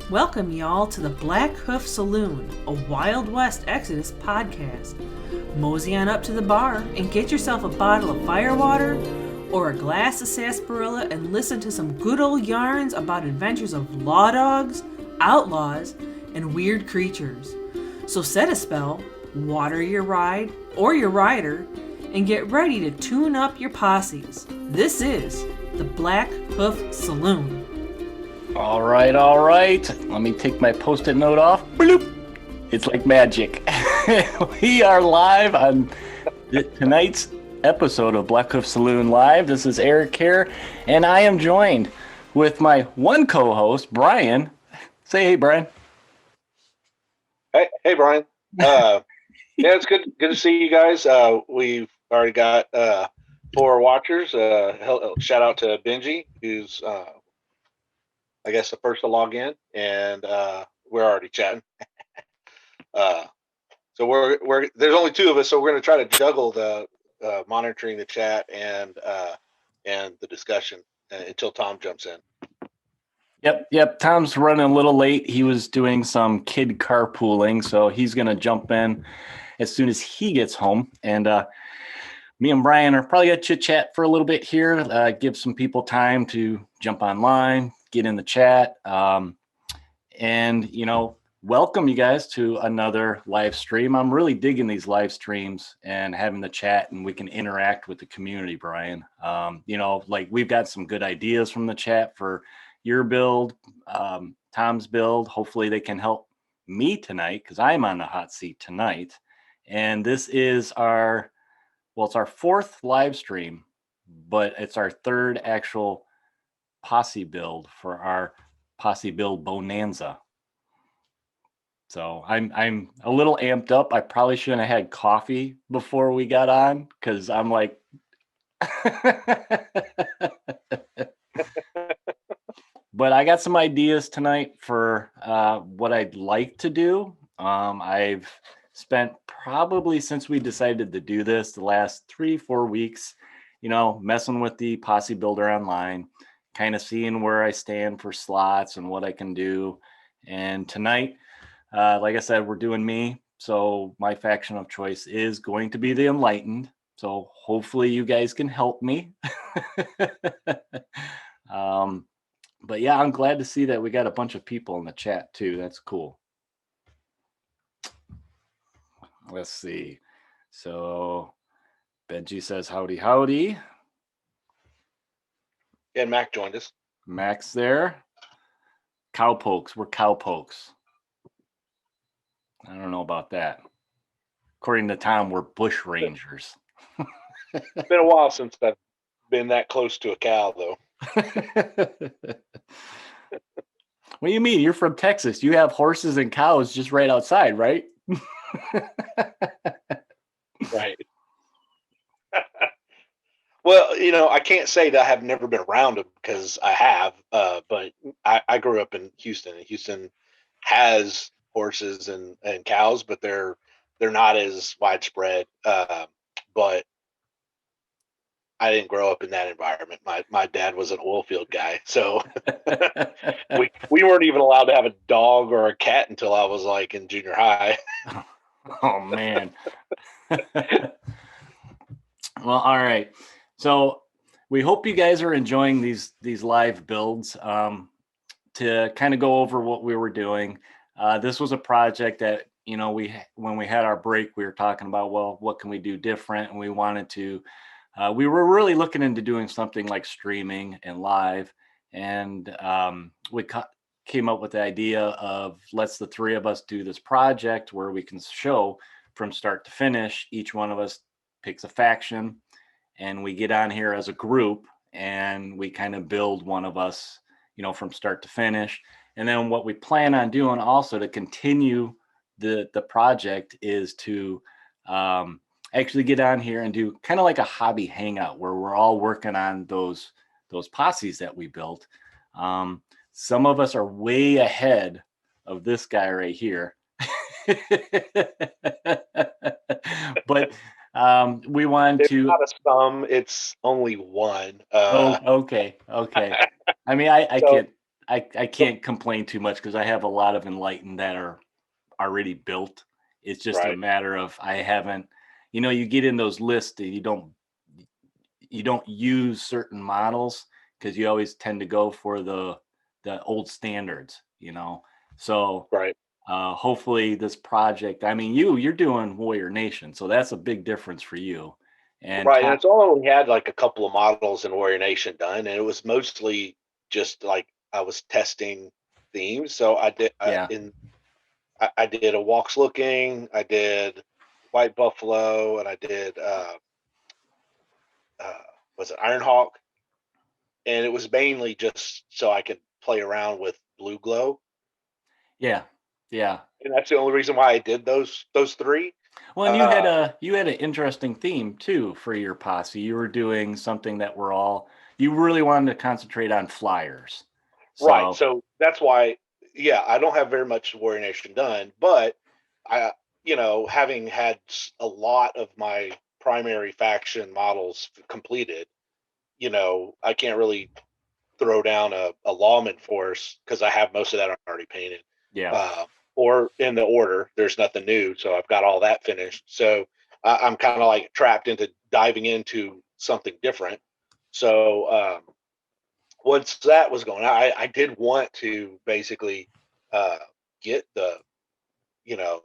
Welcome y'all to the Blackhoof Saloon, a Wild West Exodus podcast. Mosey on up to the bar and get yourself a bottle of firewater or a glass of sarsaparilla and listen to some good old yarns about adventures of law dogs, outlaws, and weird creatures. So set a spell, water your ride or your rider, and get ready to tune up your posses. This is the Blackhoof Saloon. All right. Let me take my Post-it note off. Bloop. It's like magic. We are live on tonight's episode of Blackhoof Saloon Live. This is Eric here, and I am joined with my one co-host, Brian. Say hey, Brian. Hey, Brian. Yeah, it's good to see you guys. We've already got 4 watchers. Shout out to Benji, who's I guess the first to log in, and we're already chatting. So we're there's only 2 of us, so we're going to try to juggle the monitoring the chat and the discussion until Tom jumps in. Yep. Tom's running a little late. He was doing some kid carpooling, so he's going to jump in as soon as he gets home. And me and Brian are probably going to chit-chat for a little bit here, give some people time to jump online, get in the chat, and, welcome you guys to another live stream. I'm really digging these live streams and having the chat, and we can interact with the community, Brian. Like we've got some good ideas from the chat for your build, Tom's build. Hopefully they can help me tonight because I'm on the hot seat tonight. And this is it's our 4th live stream, but it's our 3rd actual Posse build for our Posse Build Bonanza. So I'm a little amped up. I probably shouldn't have had coffee before we got on because I'm like but I got some ideas tonight for what I'd like to do. I've spent probably since we decided to do this the last 3-4 weeks, messing with the Posse Builder online, kind of seeing where I stand for slots and what I can do. And tonight, like I said, we're doing me. So my faction of choice is going to be the Enlightened. So hopefully you guys can help me. But yeah, I'm glad to see that we got a bunch of people in the chat too. That's cool. Let's see. So Benji says howdy howdy. And Mac joined us. Mac's there. Cowpokes. We're cowpokes. I don't know about that. According to Tom, we're bush rangers. It's been a while since I've been that close to a cow, though. What do you mean? You're from Texas. You have horses and cows just right outside, right? Right. Well, I can't say that I have never been around them because I have, but I grew up in Houston, and Houston has horses and cows, but they're not as widespread. But I didn't grow up in that environment. My dad was an oil field guy, so we weren't even allowed to have a dog or a cat until I was like in junior high. Oh man. Well, all right. So we hope you guys are enjoying these live builds. To kind of go over what we were doing. This was a project that, when we had our break, we were talking about, well, what can we do different? And we wanted to, we were really looking into doing something like streaming and live. And we came up with the idea of let's the 3 of us do this project where we can show from start to finish. Each one of us picks a faction and we get on here as a group and we kind of build one of us, from start to finish. And then what we plan on doing also to continue the project is to actually get on here and do kind of like a hobby hangout where we're all working on those posses that we built. Some of us are way ahead of this guy right here. But we want It's to. not a sum; it's only one. Okay. I mean, I So- can't. I can't complain too much because I have a lot of Enlightened that are already built. It's just a Right. matter of I haven't, you get in those lists that you don't use certain models because you always tend to go for the old standards, So Right. hopefully this project, I mean, you're doing Warrior Nation, so that's a big difference for you. And Right. And it's only had like a couple of models in Warrior Nation done, and it was mostly just like I was testing themes. So I did yeah, I did a Walks Looking, I did White Buffalo, and I did uh, was it Ironhawk, and it was mainly just so I could play around with Blue Glow, yeah, yeah. and that's the only reason why I did those three. Well, and Uh, you had an interesting theme too for your posse. You were doing something that you really wanted to concentrate on flyers. right, So so that's why, yeah, I don't have very much Warrior Nation done, but I, having had a lot of my primary faction models completed, I can't really throw down a lawman force because I have most of that already painted. yeah, Uh, or in the order, there's nothing new, so I've got all that finished. So I'm kind of like trapped into diving into something different. So once that was going, I did want to basically uh, get the you know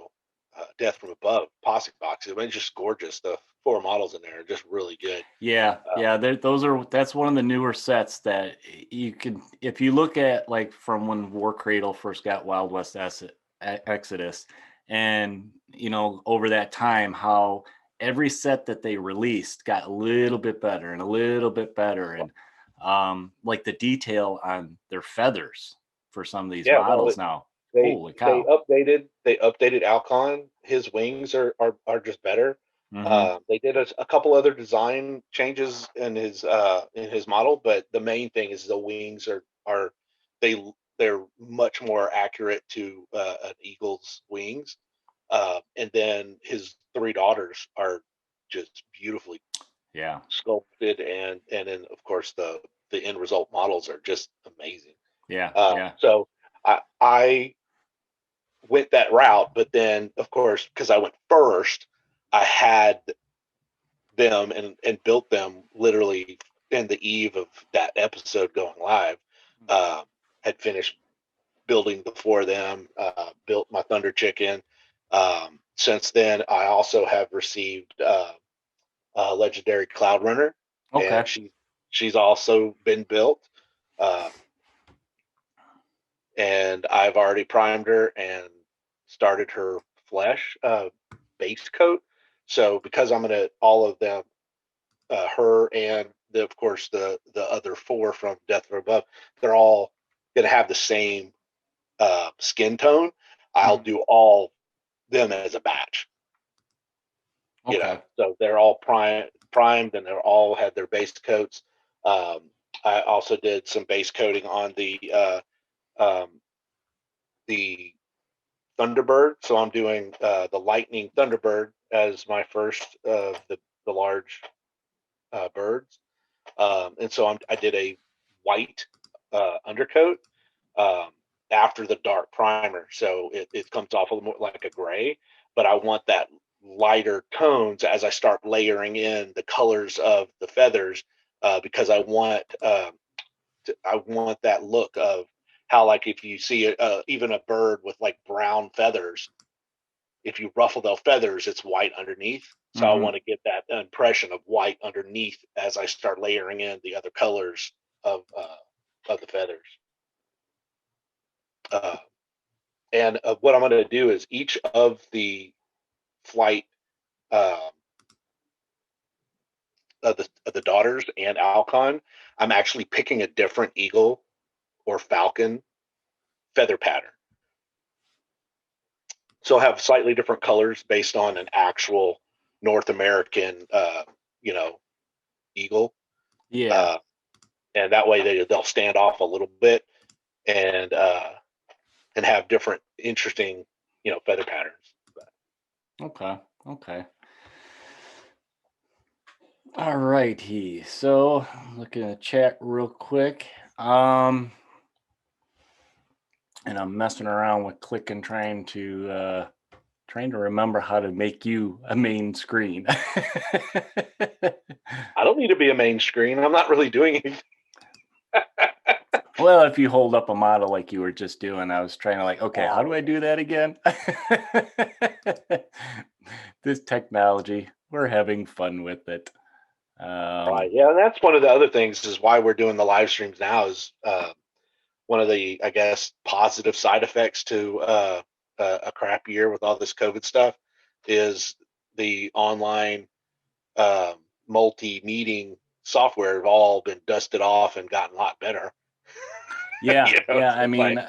Death from Above posse box. It was just gorgeous. The four models in there are just really good. yeah, Uh, yeah. That's one of the newer sets that you can, if you look at like from when War Cradle first got Wild West Exodus, and over that time how every set that they released got a little bit better and a little bit better, and like the detail on their feathers for some of these yeah, well, models now. They Holy they cow! updated they updated Alcon. His wings are just better. Hmm. They did a couple other design changes in his model, but the main thing is the wings are they they're much more accurate to an eagle's wings. And then his three daughters are just beautifully Yeah, sculpted, and then of course the end result models are just amazing. yeah, yeah. So I went that route, but then of course because I went first, I had them and built them literally in the eve of that episode going live. Uh, had finished building before them, built my Thunder Chicken. Since then, I also have received legendary Cloud Runner, Okay. and she's also been built. Um, and I've already primed her and started her flesh base coat. So because I'm gonna all of them, her and of course the other four from Death from Above, they're all gonna have the same skin tone. I'll Mhm. do all them as a batch, Okay. So they're all primed and they're all had their base coats. Um, I also did some base coating on um, the Thunderbird. So I'm doing the Lightning Thunderbird as my first of the large birds. And so I did a white undercoat um, after the dark primer. So it comes off a little more like a gray, but I want that lighter tones as I start layering in the colors of the feathers because I want that look of how, like, if you see even a bird with like brown feathers, if you ruffle the feathers, it's white underneath. So I Hmm. want to get that impression of white underneath as I start layering in the other colors of the feathers. Uh, and what I'm going to do is each of the flight um, of the daughters and Alcon, I'm actually picking a different eagle or falcon feather pattern. So I'll have slightly different colors based on an actual North American, eagle, Yeah. uh, and that way they'll stand off a little bit and have different interesting, feather patterns. Okay. Okay. All righty. So I'm looking at chat real quick. and I'm messing around with Click and trying to remember how to make you a main screen. I don't need to be a main screen. I'm not really doing anything. Well, if you hold up a model like you were just doing, I was trying to like, okay, how do I do that again? This technology, we're having fun with it. Right. Yeah, and that's one of the other things is why we're doing the live streams now is one of the, I guess, positive side effects to a crap year with all this COVID stuff is the online multi-meeting software have all been dusted off and gotten a lot better. Yeah, yeah. So I it's like, mean,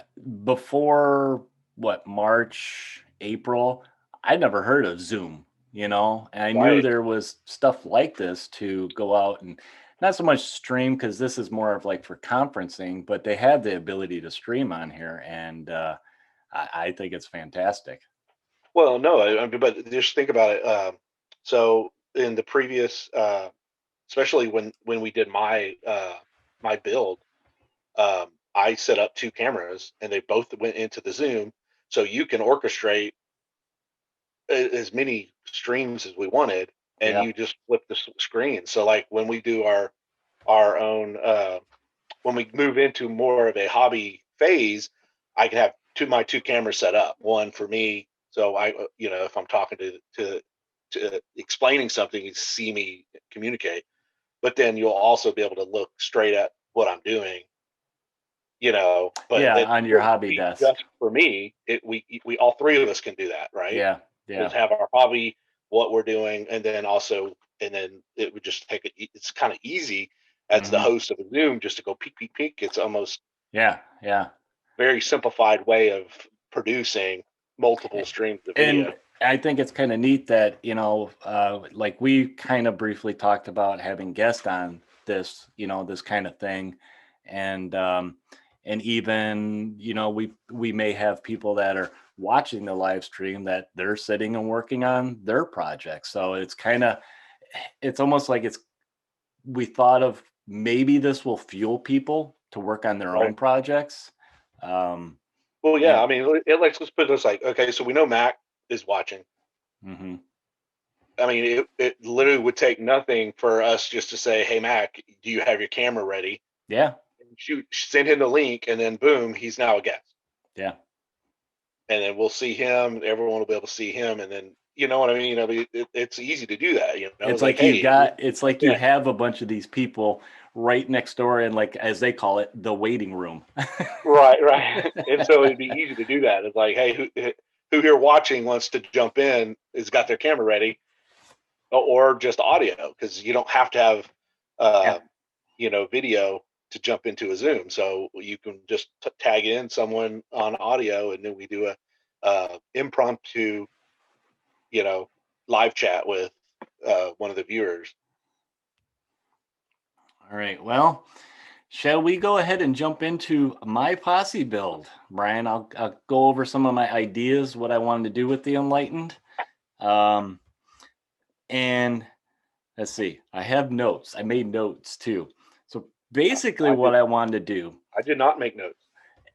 before what, March, April, I'd never heard of Zoom, and I knew right. there was stuff like this to go out and not so much stream because this is more of like for conferencing, but they have the ability to stream on here, and I think it's fantastic. Well, no, I mean, but just think about it. So in the previous, especially when we did my build, I set up two cameras and they both went into the Zoom, so you can orchestrate as many streams as we wanted, and Yeah, you just flip the screen. So like when we do our own, when we move into more of a hobby phase, I can have my two cameras set up. One for me, so I, if I'm talking to explaining something, you see me communicate. But then you'll also be able to look straight at what I'm doing, but yeah, it on your wouldn't hobby be desk. just for me. We all three of us can do that, right? Yeah, yeah. Just have our hobby, what we're doing, and then also, and then it would just take it. It's kind of easy as the Hmm. host of a Zoom just to go peek, peek, peek. It's almost Yeah, yeah. very simplified way of producing multiple streams of And video. I think it's kind of neat that, like we kind of briefly talked about having guests on this, this kind of thing. And even, we may have people that are watching the live stream that they're sitting and working on their projects. So it's almost like we thought of maybe this will fuel people to work on their Right. own projects. Um, Well, yeah. and I mean, let's put this like, okay, so we know Mac is watching. mhm. I mean, it literally would take nothing for us just to say, "Hey, Mac, do you have your camera ready?" Yeah, And shoot, send him the link, and then boom, he's now a guest. yeah. And then we'll see him. Everyone will be able to see him, and then you know what I mean. I mean, it's easy to do that. It's like, hey, It's like you yeah, have a bunch of these people right next door in, like, as they call it, the waiting room. right, right. And so it'd be easy to do that. It's like, hey, who here watching wants to jump in? Has got their camera ready, or just audio because you don't have to have Yeah. uh, video to jump into a Zoom. So you can just tag in someone on audio, and then we do a impromptu, you know, live chat with one of the viewers. All right. Well, shall we go ahead and jump into my posse build, Brian? I'll go over some of my ideas, what I wanted to do with the Enlightened. Um, and let's see, I have notes. I made notes too. So basically, I did. what I wanted to do I did not make notes.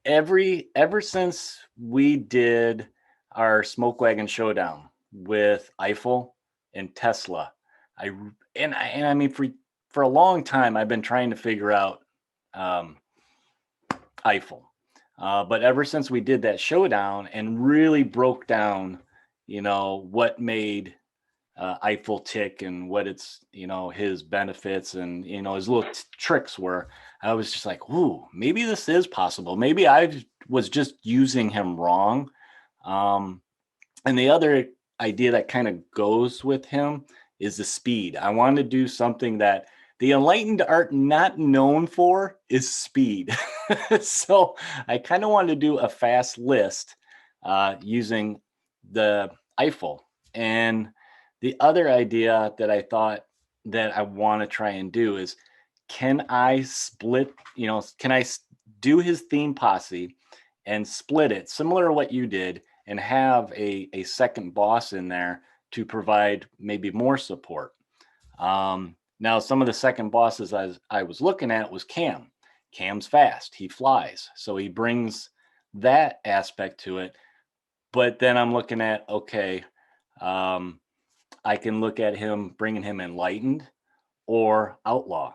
ever since we did our Smoke Wagon Showdown with Eiffel and Tesla, I and I mean for a long time I've been trying to figure out um, Eiffel, but ever since we did that showdown and really broke down, what made Eiffel tick and what it's his benefits and his little tricks were. I was just like, ooh, maybe this is possible. Maybe I was just using him wrong. Um, and the other idea that kind of goes with him is the speed. I wanted to do something that the Enlightened are not known for is speed. So I kind of wanted to do a fast list using the Eiffel. And the other idea that I thought that I want to try and do is, can I split, can I do his theme posse and split it similar to what you did and have a second boss in there to provide maybe more support. Now, some of the second bosses I was looking at was Cam. Cam's fast. He flies. So he brings that aspect to it. But then I'm looking at, okay, I can look at him bringing him Enlightened or Outlaw.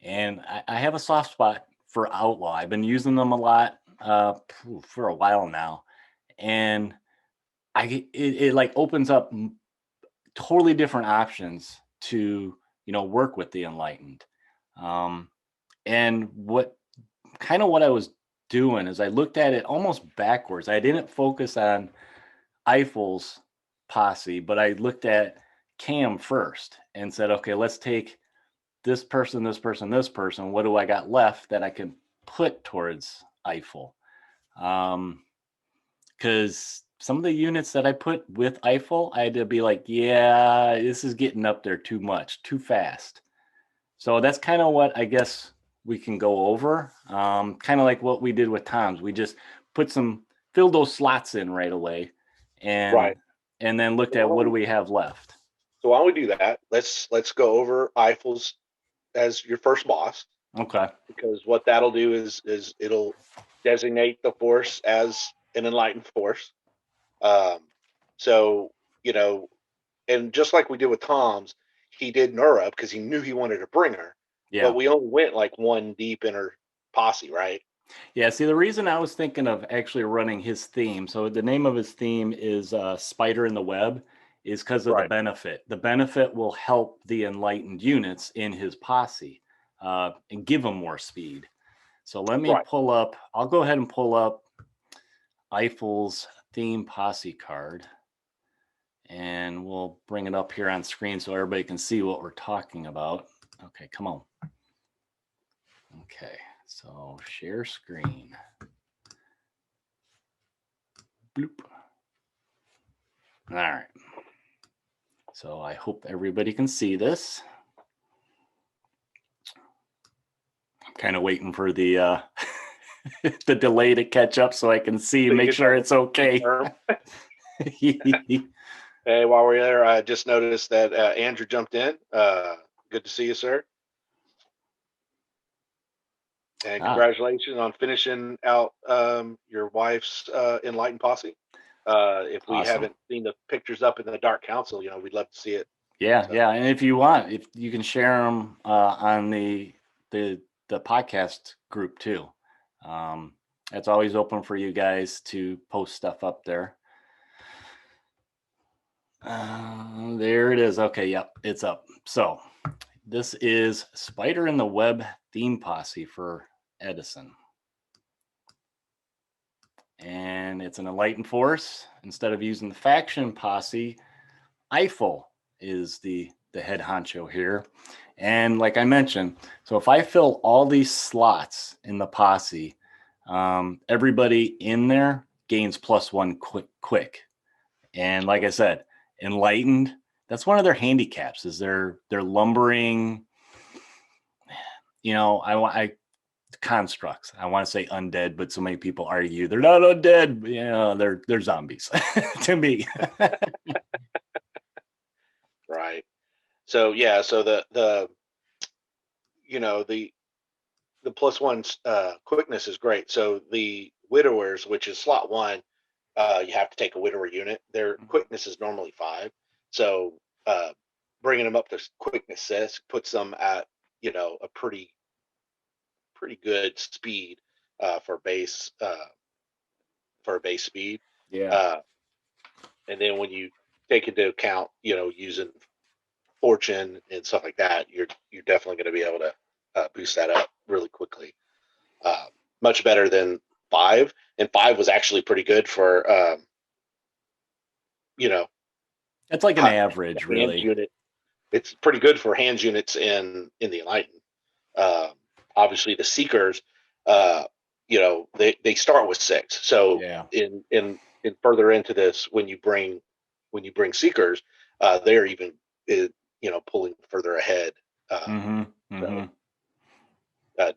And I have a soft spot for Outlaw. I've been using them a lot for a while now. And it like opens up totally different options to, work with the Enlightened. And what I was doing is I looked at it almost backwards. I didn't focus on Eiffel's posse, but I looked at Cam first and said, okay, let's take this person, this person, this person. What do I got left that I can put towards Eiffel? Because some of the units that I put with Eiffel, I had to be like, yeah, this is getting up there too much, too fast. So that's kind of what I guess we can go over. Kind of like what we did with Tom's. We just filled those slots in right away, and then looked at what do we have left. So why don't we do that? Let's go over Eiffel's as your first boss. Okay. Because what that'll do is it'll designate the force as an enlightened force. So, and just like we did with Tom's, he did Nura because he knew he wanted to bring her. Yeah. But we only went like one deep in her posse, right? Yeah. See, the reason I was thinking of actually running his theme, so the name of his theme is Spider in the Web, is because of the benefit. The benefit will help the enlightened units in his posse and give them more speed. So let me pull up, I'll go ahead and pull up Eiffel's theme posse card. And we'll bring it up here on screen so everybody can see what we're talking about. Okay, come on. Okay, so share screen. Bloop. All right. So I hope everybody can see this. I'm kind of waiting for the the delay to catch up so I can see and make sure it's okay. Hey, while we're there, I just noticed that Andrew jumped in. Good to see you, sir. And congratulations on finishing out your wife's Enlightened posse. If we haven't seen the pictures up in the Dark Council, we'd love to see it. Yeah, yeah. And if you want, if you can share them on the podcast group too. It's always open for you guys to post stuff up there. There it is. Okay, yep, it's up. So this is Spider in the Web theme posse for Edison. And it's an enlightened force. Instead of using the faction posse, Eiffel is the head honcho here. And like I mentioned, so if I fill all these slots in the posse, everybody in there gains +1 quick. And like I said, Enlightened, that's one of their handicaps is they're lumbering, constructs. I want to say undead, but so many people argue they're not undead. They're zombies to me. Right. So yeah, so the +1 quickness is great. So the widowers, which is slot 1, you have to take a widower unit. Their quickness is normally 5. So bringing them up to quickness 6 puts them at a pretty good speed for base speed. Yeah. And then when you take into account using fortune and stuff like that, you're definitely going to be able to boost that up really quickly. Much better than 5, and 5 was actually pretty good for it's like an average really unit. It's pretty good for hands units in the Enlightened. Obviously the Seekers they start with 6, so yeah. in further into this, when you bring Seekers, they're even pulling further ahead. So,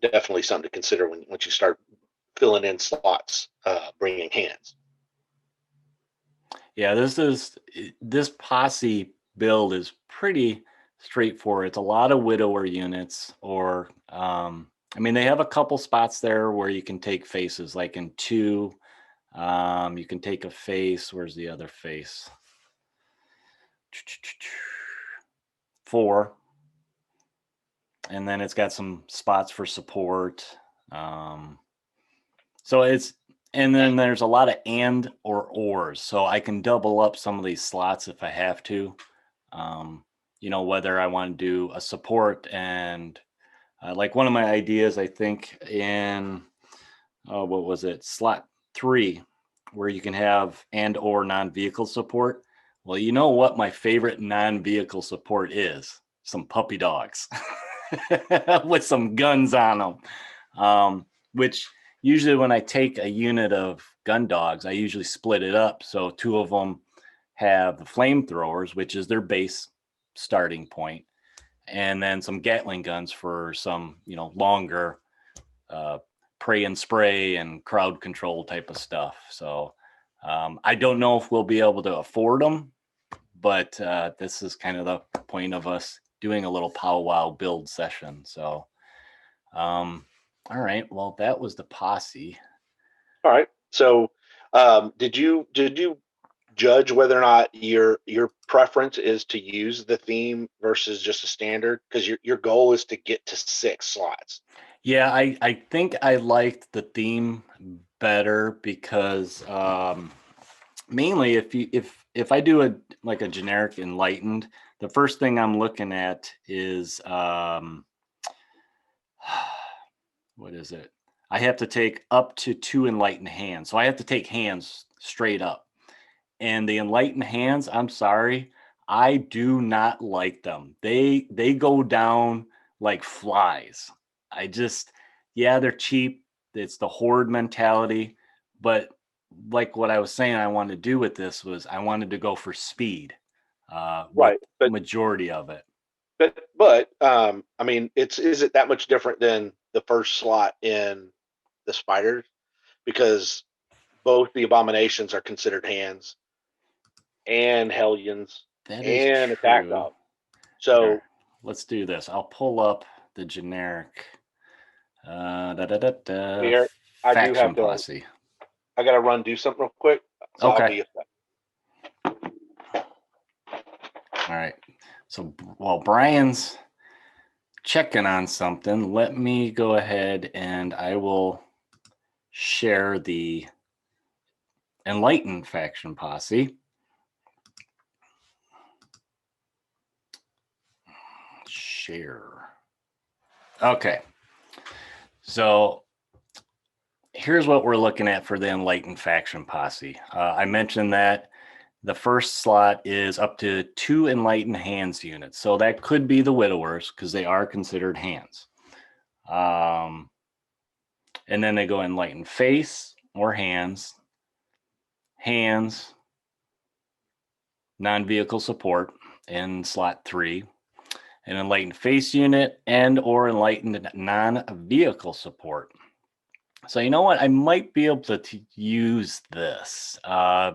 definitely something to consider once you start filling in slots, bringing hands. Yeah, this posse build is pretty straightforward. It's a lot of widower units or I mean, they have a couple spots there where you can take faces, like in 2. You can take a face. Where's the other face? 4. And then it's got some spots for support. So it's, and then there's a lot of and or ors. So I can double up some of these slots if I have to. Whether I want to do a support and like one of my ideas, I think in, what was it? Slot 3, where you can have and or non-vehicle support. Well, you know what my favorite non-vehicle support is? Some puppy dogs with some guns on them. Which usually when I take a unit of gun dogs, I usually split it up. So 2 of them have the flamethrowers, which is their base starting point, and then some Gatling guns for some, longer pray and spray and crowd control type of stuff. So I don't know if we'll be able to afford them, but this is kind of the point of us doing a little powwow build session. So, all right. Well, that was the posse. All right. So, did you judge whether or not your preference is to use the theme versus just a standard? Because your goal is to get to 6 slots. Yeah, I think I liked the theme better because mainly if I do a generic Enlightened, the first thing I'm looking at is what is it? I have to take up to 2 Enlightened hands. So I have to take hands straight up. And the Enlightened hands, I'm sorry, I do not like them. They go down like flies. They're cheap. It's the horde mentality. But like what I was saying, I wanted to do with this was I wanted to go for speed, with Right. But majority of it. I mean, is it that much different than the first slot in the spiders? Because both the abominations are considered hands and hellions That is and attack true. dog. So Here, let's do this. I'll pull up the generic here I do have faction to. posse. I got to run do something real quick. So I'll Okay. be a sec. All right. So while Brian's checking on something, let me go ahead and I will share the Enlightened faction posse. Share. Okay. So here's what we're looking at for the Enlightened faction posse. I mentioned that the first slot is up to 2 Enlightened hands units. So that could be the Widowers because they are considered hands. And then they go Enlightened face or hands, non-vehicle support in slot 3, an Enlightened face unit and or Enlightened non-vehicle support. So you know what? I might be able to use this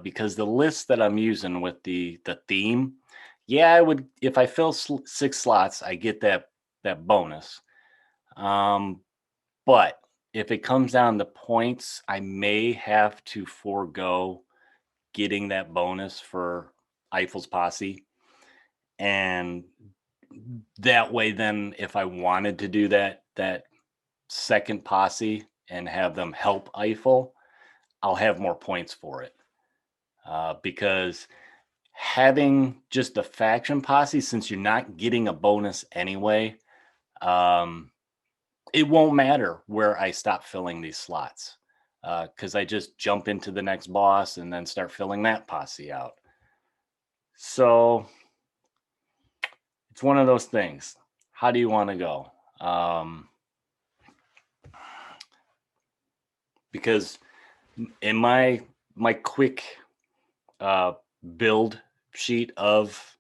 because the list that I'm using with the theme, I would, if I fill 6 slots, I get that bonus. But if it comes down to points, I may have to forego getting that bonus for Eiffel's posse. And that way, then if I wanted to do that second posse and have them help Eiffel, I'll have more points for it. Because having just the faction posse, since you're not getting a bonus anyway, it won't matter where I stop filling these slots. Because I just jump into the next boss and then start filling that posse out. So it's one of those things. How do you want to go? Because in my quick build sheet of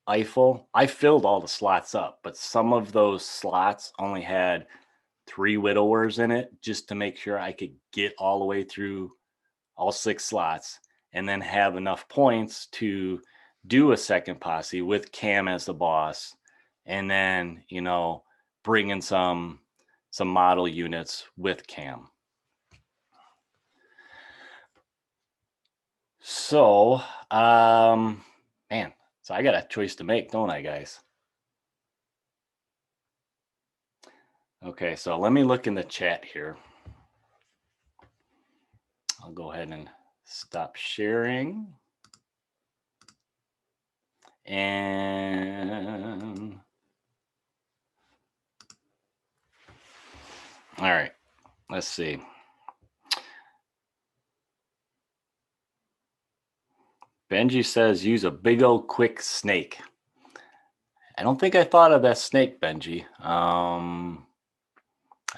Eiffel, I filled all the slots up, but some of those slots only had 3 widowers in it just to make sure I could get all the way through all 6 slots and then have enough points to do a second posse with Cam as the boss, and then bring in some some model units with cam. So, man, so I got a choice to make, don't I, guys? Okay, so let me look in the chat here. I'll go ahead and stop sharing. And all right, let's see. Benji says use a big old quick snake. I don't think I thought of that snake, Benji.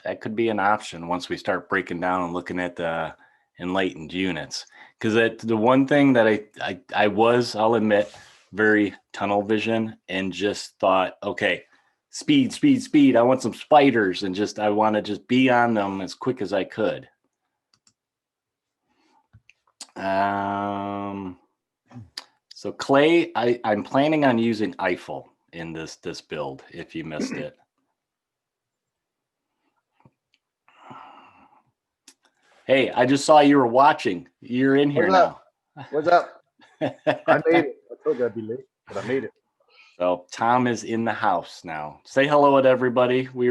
That could be an option once we start breaking down and looking at the Enlightened units. Because the one thing that I was, I'll admit, very tunnel vision and just thought, okay, speed, speed, speed. I want some spiders and I want to just be on them as quick as I could. So Clay, I'm planning on using Eiffel in this build if you missed it. Hey, I just saw you were watching. You're in here now. What's up? I made it. I told you I'd be late, but I made it. So Tom is in the house now. Say hello to everybody. We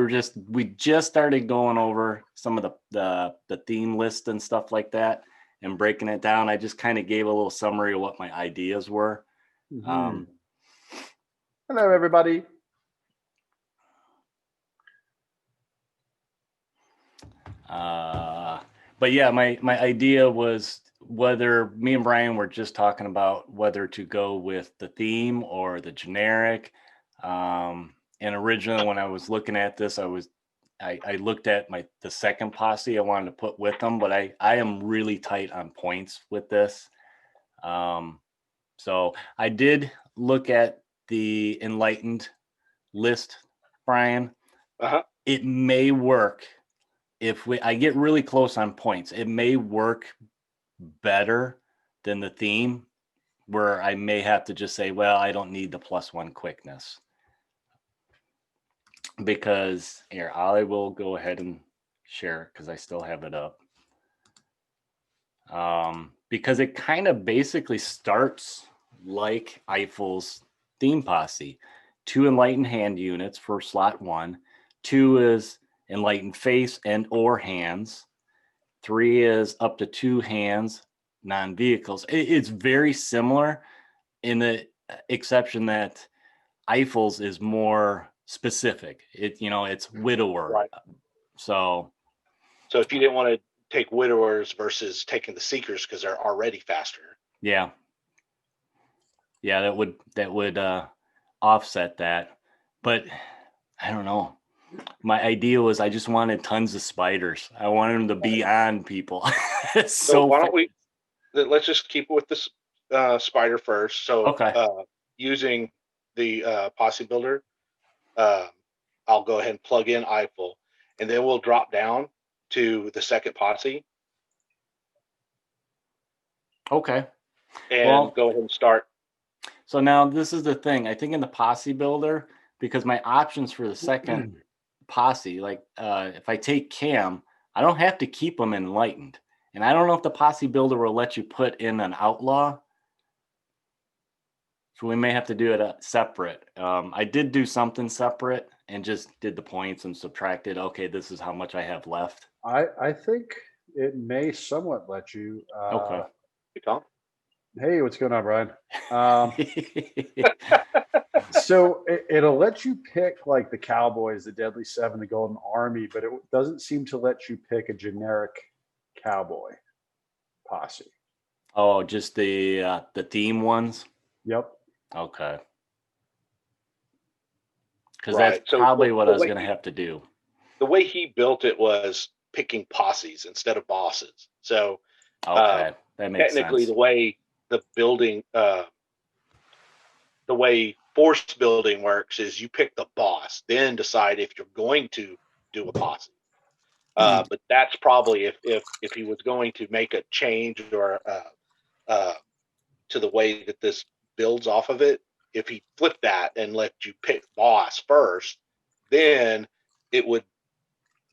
just started going over some of the theme list and stuff like that and breaking it down. I just kind of gave a little summary of what my ideas were. Mm-hmm. Hello, everybody. But yeah, my idea was whether me and Brian were just talking about whether to go with the theme or the generic. And originally when I was looking at this, I looked at the second posse I wanted to put with them, but I am really tight on points with this. So I did look at the Enlightened list, Brian. It may work. If I get really close on points, it may work better than the theme, where I may have to just say, well, I don't need the +1 quickness. Because here, I will go ahead and share it because I still have it up. Because it kind of basically starts like Eiffel's theme posse. 2 Enlightened hand units for slot 1. 2 is Enlightened face and or hands. 3 is up to 2 hands, non-vehicles. It's very similar in the exception that Eiffel's is more specific. It's widower. Right. So if you didn't want to take widowers versus taking the seekers because they're already faster. Yeah, that would offset that. But I don't know. My idea was I just wanted tons of spiders. I wanted them to be on people. So why don't let's just keep it with this spider first. So okay. Using the Posse Builder, I'll go ahead and plug in Eiffel, and then we'll drop down to the second posse. Okay. And go ahead and start. So now this is the thing. I think in the Posse Builder, because my options for the second posse, like if I take Cam, I don't have to keep them Enlightened. And I don't know if the Posse Builder will let you put in an outlaw. So we may have to do it separate. I did do something separate and just did the points and subtracted. Okay, this is how much I have left. I think it may somewhat let you. Okay. Hey, what's going on, Brian? So it'll let you pick like the Cowboys, the Deadly Seven, the Golden Army, but it doesn't seem to let you pick a generic cowboy posse. Oh, just the theme ones? Yep. Okay. Because that's probably what I was going to have to do. The way he built it was picking posses instead of bosses. So okay, that makes technically sense. the way the building, the way force building works is you pick the boss, then decide if you're going to do a posse. But that's probably if he was going to make a change or to the way that this builds off of it, if he flipped that and let you pick boss first, then it would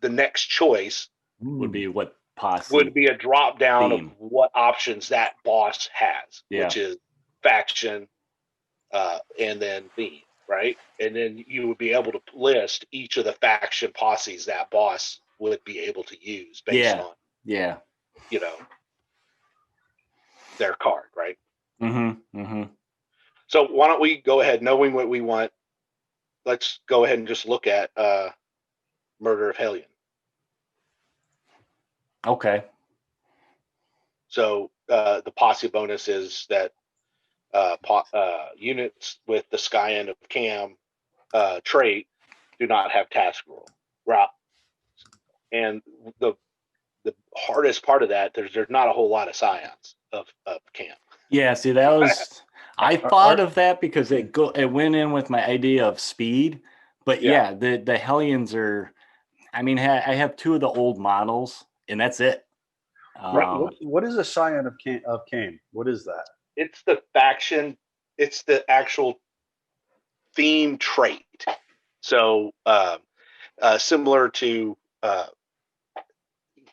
the next choice would be what Posse would be a drop down theme. of what options that boss has, Yeah. which is faction, and then theme, right? And then you would be able to list each of the faction posses that boss would be able to use based on, you know, their card, right? So why don't we go ahead, knowing what we want, let's go ahead and just look at Murder of Hellion. Okay. So the posse bonus is that units with the Sky End of Cam trait do not have task rule. Right. And the hardest part of that, there's not a whole lot of scions of Cam. Yeah, see, that was I thought of that because it went in with my idea of speed, but yeah, the Hellions are. I mean, I have two of the old models, and that's it. What is a scion of Cain? What is that? It's the faction. It's the actual theme trait. So similar to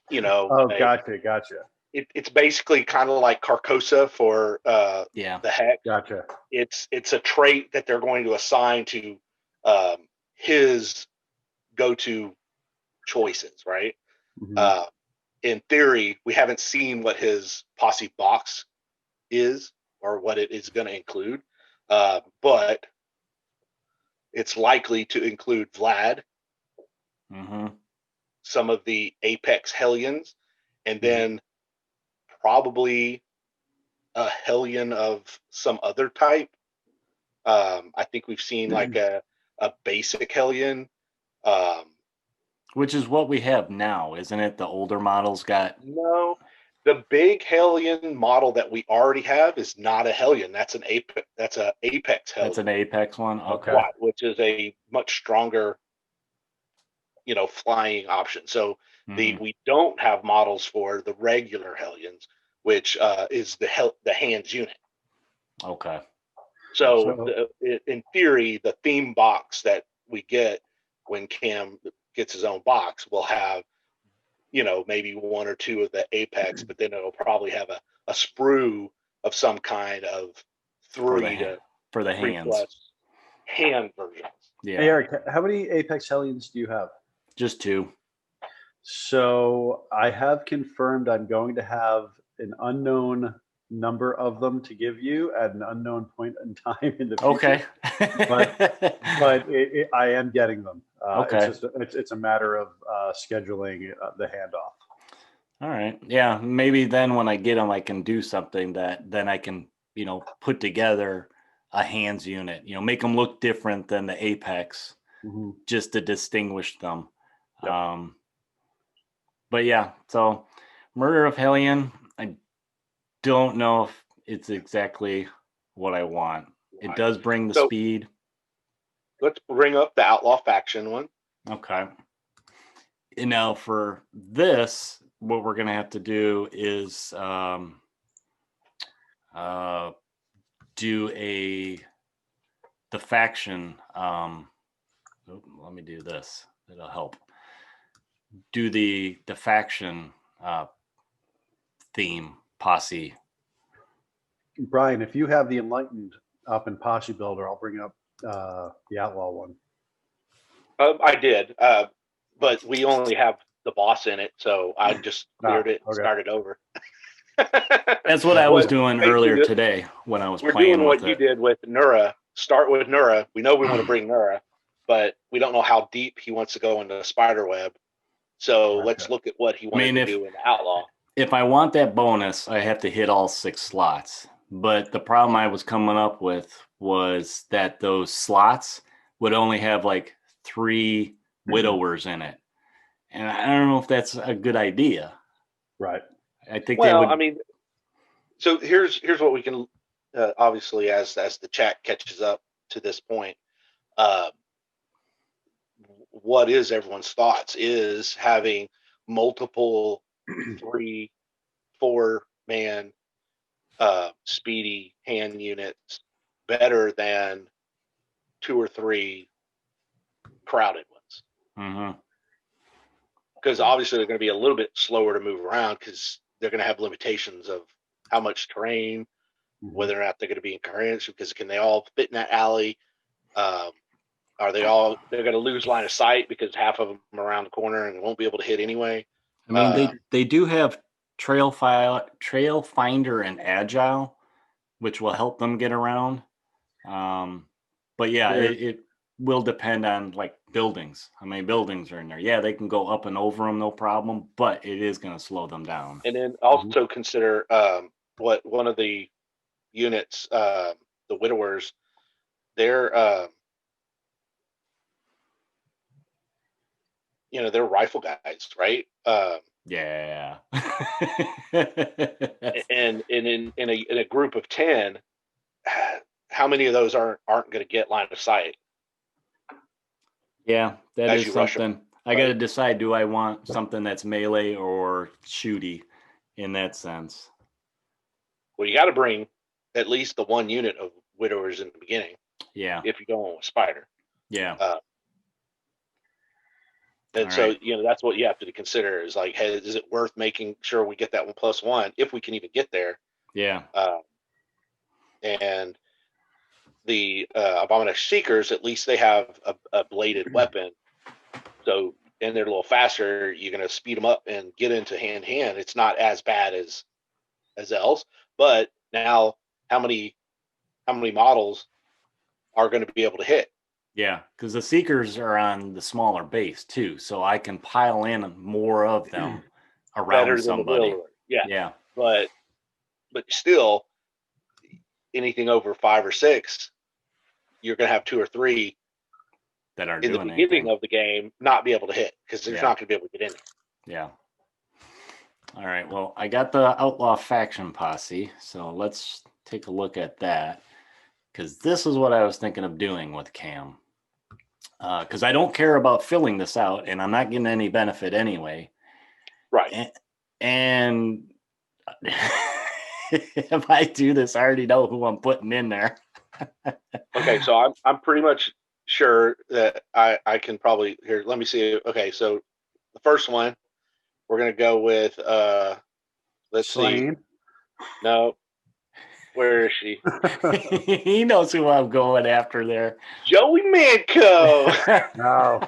Gotcha. It's basically kind of like Carcosa for the Hex. Gotcha. It's a trait that they're going to assign to his go-to choices, right? Mm-hmm. In theory, we haven't seen what his posse box is or what it is going to include, but it's likely to include Vlad, some of the Apex Hellions, and then probably a Hellion of some other type. I think we've seen like a basic Hellion. Which is what we have now, isn't it? The older models got... No, the big Hellion model that we already have is not a Hellion. That's an Apex. That's an Apex Hellion. That's an Apex one. Okay. Right, which is a much stronger, flying option. So we don't have models for the regular Hellions, which is the hands unit. Okay. So in theory, the theme box that we get when Cam gets his own box will have, maybe one or two of the Apex, but then it'll probably have a sprue of some kind of for the three hands. plus hand versions. Yeah. Hey, Eric, how many Apex Hellions do you have? Just two. So I have confirmed I'm going to have an unknown number of them to give you at an unknown point in time in the future. Okay. but I am getting them. Okay. It's a matter of scheduling the handoff. All right. Yeah. Maybe then when I get them, I can do something that then I can, put together a hands unit, make them look different than the Apex just to distinguish them. Yep. But yeah, so Murder of Hellion, I don't know if it's exactly what I want. It does bring the speed. Let's bring up the Outlaw Faction one. Okay. And now for this, what we're going to have to do is do the faction. Let me do this. It'll help. Do the faction theme posse. Brian, if you have the Enlightened up in Posse Builder, I'll bring up the Outlaw one. I did, but we only have the boss in it, so I just cleared it and started over. That's what I was doing earlier today when I was playing with it. We're doing what you did with Nura. Start with Nura. We know we want to bring Nura, but we don't know how deep he wants to go into Spiderweb. So let's look at what he wanted to do in the Outlaw. If I want that bonus, I have to hit all 6 slots. But the problem I was coming up with was that those slots would only have like 3 widowers in it. And I don't know if that's a good idea. Right. I think so here's what we can obviously as the chat catches up to this point, what is everyone's thoughts is having multiple 3, 4 man speedy hand units better than 2 or 3 crowded ones. because obviously they're going to be a little bit slower to move around because they're going to have limitations of how much terrain, whether or not they're going to be in coherence, because can they all fit in that alley? Are they all, they're going to lose line of sight because half of them are around the corner and won't be able to hit anyway. I mean, they do have trail finder and agile, which will help them get around. But yeah, it will depend on like buildings. How many buildings are in there? Yeah, they can go up and over them, no problem, but it is going to slow them down. And then also consider what one of the units, the widowers, they're they're rifle guys, right? Yeah. And in a group of 10, how many of those aren't going to get line of sight? Yeah, that As is you rush something. them, I got to decide, do I want something that's melee or shooty in that sense? Well, you got to bring at least the one unit of widowers in the beginning. Yeah. If you're going with spider. Yeah. And All so, right. that's what you have to consider is like, hey, is it worth making sure we get that 1+1 if we can even get there? Yeah. And the Abomination Seekers, at least they have a bladed weapon. So, and they're a little faster. You're going to speed them up and get into hand to hand. It's not as bad as else. But now, how many models are going to be able to hit? Yeah, because the Seekers are on the smaller base too, so I can pile in more of them around Better somebody. Than the Yeah. But still, anything over 5 or 6, you're going to have 2 or 3 that are in the beginning of the game not be able to hit because they're not going to be able to get in there. Yeah. All right. Well, I got the Outlaw Faction Posse, so let's take a look at that, because this is what I was thinking of doing with Cam. Because I don't care about filling this out, and I'm not getting any benefit anyway. Right. And if I do this, I already know who I'm putting in there. Okay, so I'm pretty much sure that I can probably here. Let me see. Okay, so the first one we're gonna go with. Let's Slain. see. No, where is she? He knows who I'm going after there. Joey Manco. No.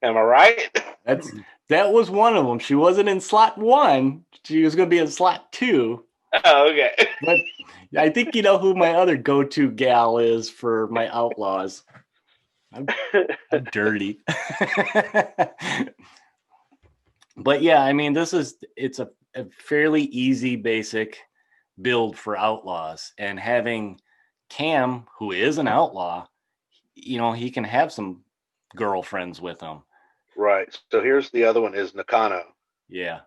Am I right? That was one of them. She wasn't in slot 1. She was going to be in slot 2. Oh, okay. But I think you know who my other go-to gal is for my outlaws. I'm dirty. But yeah, I mean, it's a fairly easy, basic build for outlaws, and having Cam, who is an outlaw, he can have some girlfriends with him. Right. So here's the other one is Nakano. Yeah.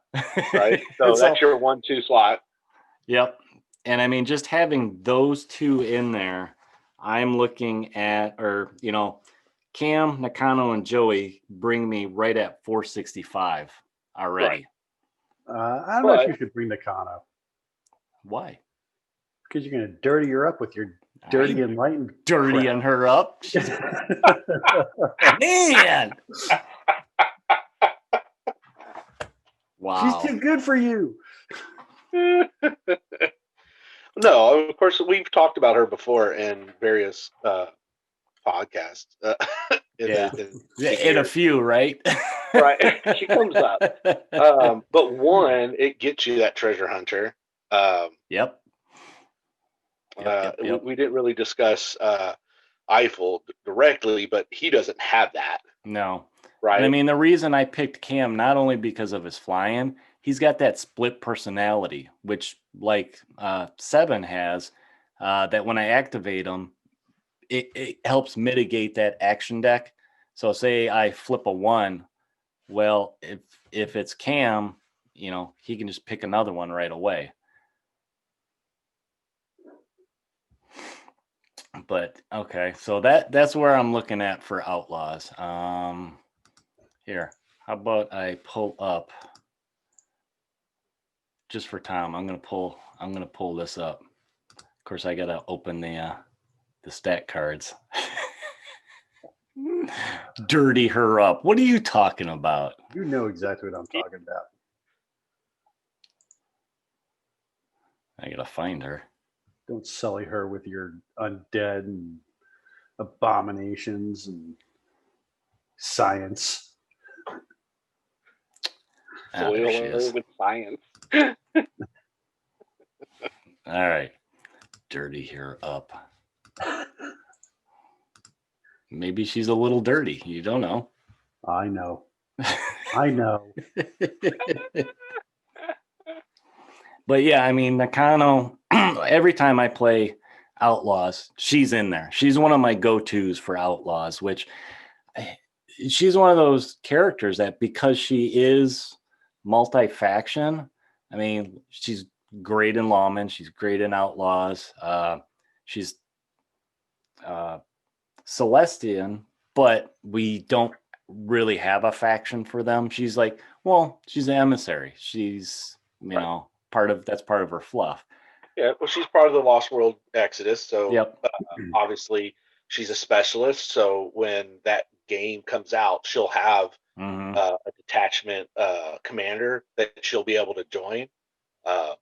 Right. So that's your 1-2 slot. Yep. And I mean, just having those two in there, I'm looking at, Cam, Nakano, and Joey bring me right at 465 already. Right. I don't know if you should bring Nakano. Why? Because you're going to dirty her up with your dirty Enlightened. Dirtying her up. Man. Wow. She's too good for you. No, of course, we've talked about her before in various podcasts. In a few, right? Right. She comes up. But one, it gets you that treasure hunter. Yep. We didn't really discuss Eiffel directly, but he doesn't have that. No. Right. And I mean, the reason I picked Cam, not only because of his flying, he's got that split personality, which like Seven has, that when I activate him, it helps mitigate that action deck. So say I flip a 1, well, if it's Cam, he can just pick another one right away. But okay, so that's where I'm looking at for outlaws. Here, how about I pull up just for Tom? I'm gonna pull this up. Of course, I gotta open the stat cards. dirty her up. What are you talking about? You know exactly what I'm talking about. I gotta find her. Don't sully her with your undead and abominations and science. Ah, there she Soil is. with science. All right. Dirty her up. Maybe she's a little dirty. You don't know. I know. I know. But yeah, I mean, Nakano, every time I play Outlaws, she's in there. She's one of my go-tos for Outlaws, which she's one of those characters that because she is multi-faction, I mean, she's great in Lawmen, she's great in Outlaws. She's Celestian, but we don't really have a faction for them. She's like, well, she's an emissary. She's, Right. part of her fluff. Yeah, well, she's part of the Lost World Exodus, so Yep. obviously she's a specialist. So when that game comes out, she'll have Hmm. a detachment commander that she'll be able to join, uh,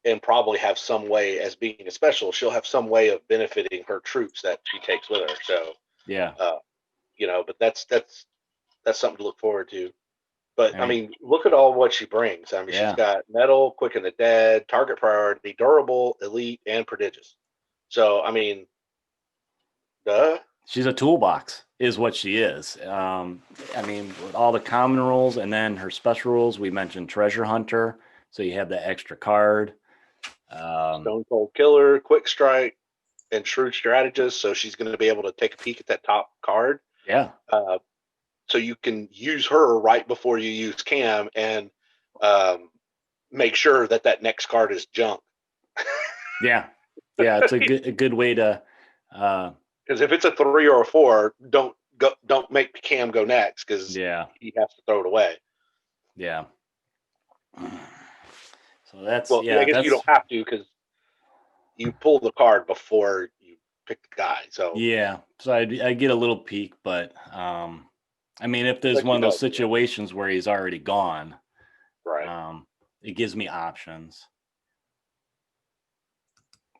and probably have some way, as being a special, she'll have some way of benefiting her troops that she takes with her. So, Yeah. but that's something to look forward to. But I I mean, mean, look at all what she brings. I mean, she's yeah. got metal, quicken the dead, target priority, durable, elite, and prodigious. So I mean, duh. She's a toolbox, is what she is. I mean, with all the common rules and then her special rules, we mentioned Treasure Hunter, so you have the extra card. Stone Cold Killer, Quick Strike, and Shrewd Strategist. So she's going to be able to take a peek at that top card. Yeah. So you can use her right before you use Cam and make sure that that next card is junk. Yeah. Yeah. It's a good way to. Because if it's a 3 or a 4, don't make Cam go next because Yeah. he has to throw it away. Yeah. So that's Well, I guess that's you don't have to because you pull the card before you pick the guy. So yeah. So I get a little peek, but I mean, if there's But one you of those don't, yeah. situations where he's already gone, right. it gives me options.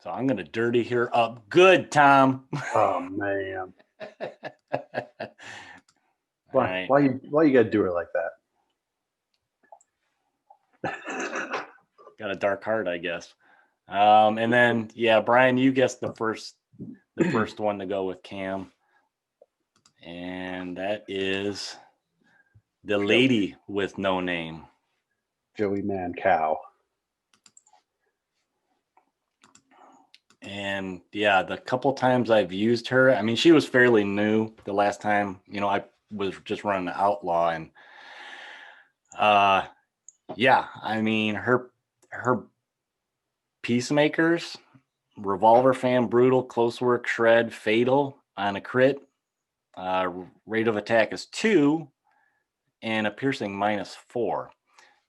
So I'm gonna dirty her up good, Tom. Oh man. All Why right. why you gotta do her like that? Got a dark heart, I guess. And then Brian, you guessed the first one to go with Cam. And that is the lady with no name. Joey Man Cow. And the couple times I've used her, I mean, she was fairly new the last time, I was just running the Outlaw, and I mean, her Peacemakers, Revolver Fan, Brutal, Close Work, Shred, Fatal on a crit. Rate of attack is 2 and a piercing -4.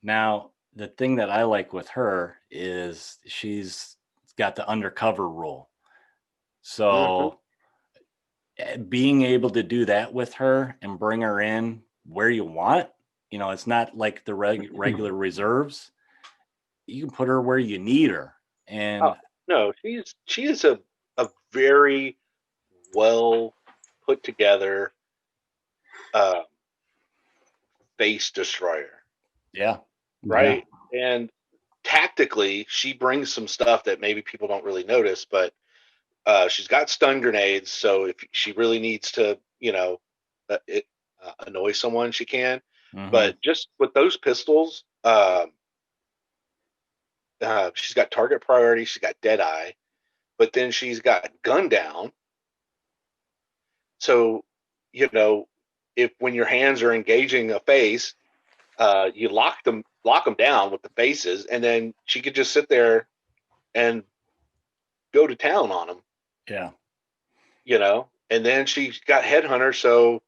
Now, the thing that I like with her is she's got the undercover rule. So being able to do that with her and bring her in where you want, it's not like the regular reserves. You can put her where you need her. And Oh, no, she is a very well put together base destroyer, yeah, right? And tactically, she brings some stuff that maybe people don't really notice, but she's got stun grenades. So if she really needs to, annoy someone, she can. But just with those pistols, she's got target priority. She's got Deadeye, but then she's got gun down. So, if when your hands are engaging a face, you lock them down with the faces, and then she could just sit there and go to town on them. Yeah. And then she's got Headhunter, so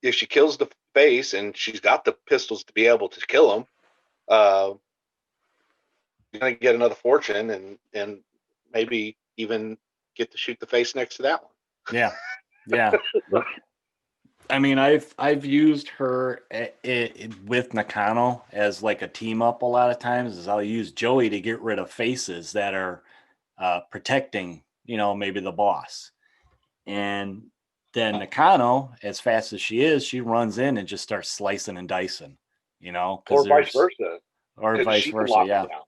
if she kills the face and she's got the pistols to be able to kill him, you're gonna get another fortune and maybe even get to shoot the face next to that one. Yeah. I mean, I've used her with Nakano as like a team up a lot of times. Is I'll use Joey to get rid of faces that are protecting, maybe the boss, and then Nakano, as fast as she is, she runs in and just starts slicing and dicing, because or vice versa, or because vice she can versa, lock yeah, him down,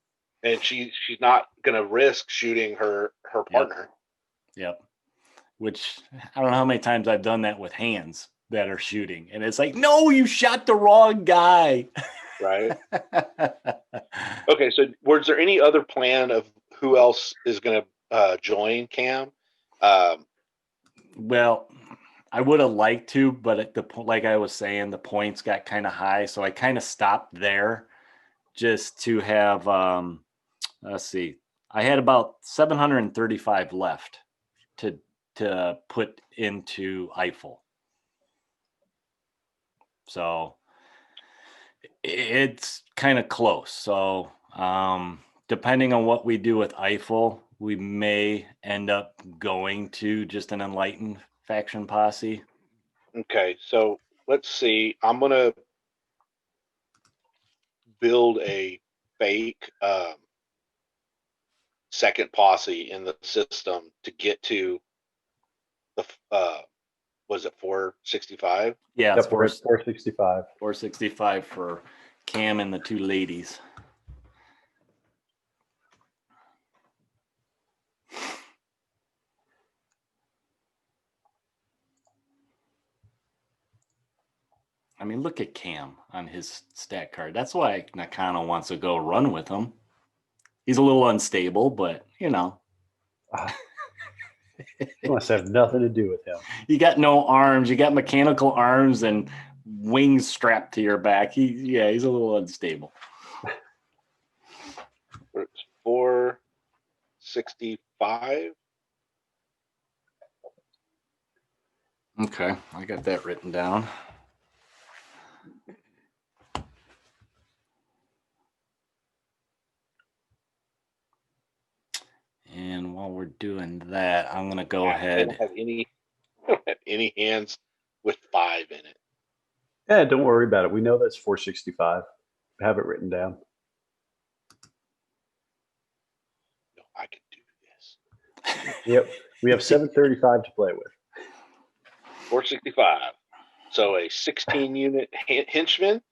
and she's not going to risk shooting her partner. yep. Which I don't know how many times I've done that with hands that are shooting, and it's like, no, you shot the wrong guy. Right. Okay, so was there any other plan of who else is going to join Cam? Well, I would have liked to, but like I was saying, the points got kind of high, so I kind of stopped there just to have. Let's see, I had about 735 left to put into Eiffel, so it's kind of close. So depending on what we do with Eiffel, we may end up going to just an Enlightened faction posse. Okay, so let's see. I'm going to build a fake second posse in the system to get to the was it 465? Yeah, Yep, it's we're at 465. 465 for Cam and the two ladies. I mean, look at Cam on his stat card. That's why Nakano wants to go run with him. He's a little unstable, but It must have nothing to do with him. you got no arms. You got mechanical arms and wings strapped to your back. He's a little unstable. It's 465. Okay, I got that written down. And while we're doing that, I'm gonna go ahead. I don't have any hands with 5 in it. Yeah, don't worry about it. We know that's 465. Have it written down. No, I can do this. Yep, we have 735 to play with. 465. So a 16 unit henchman,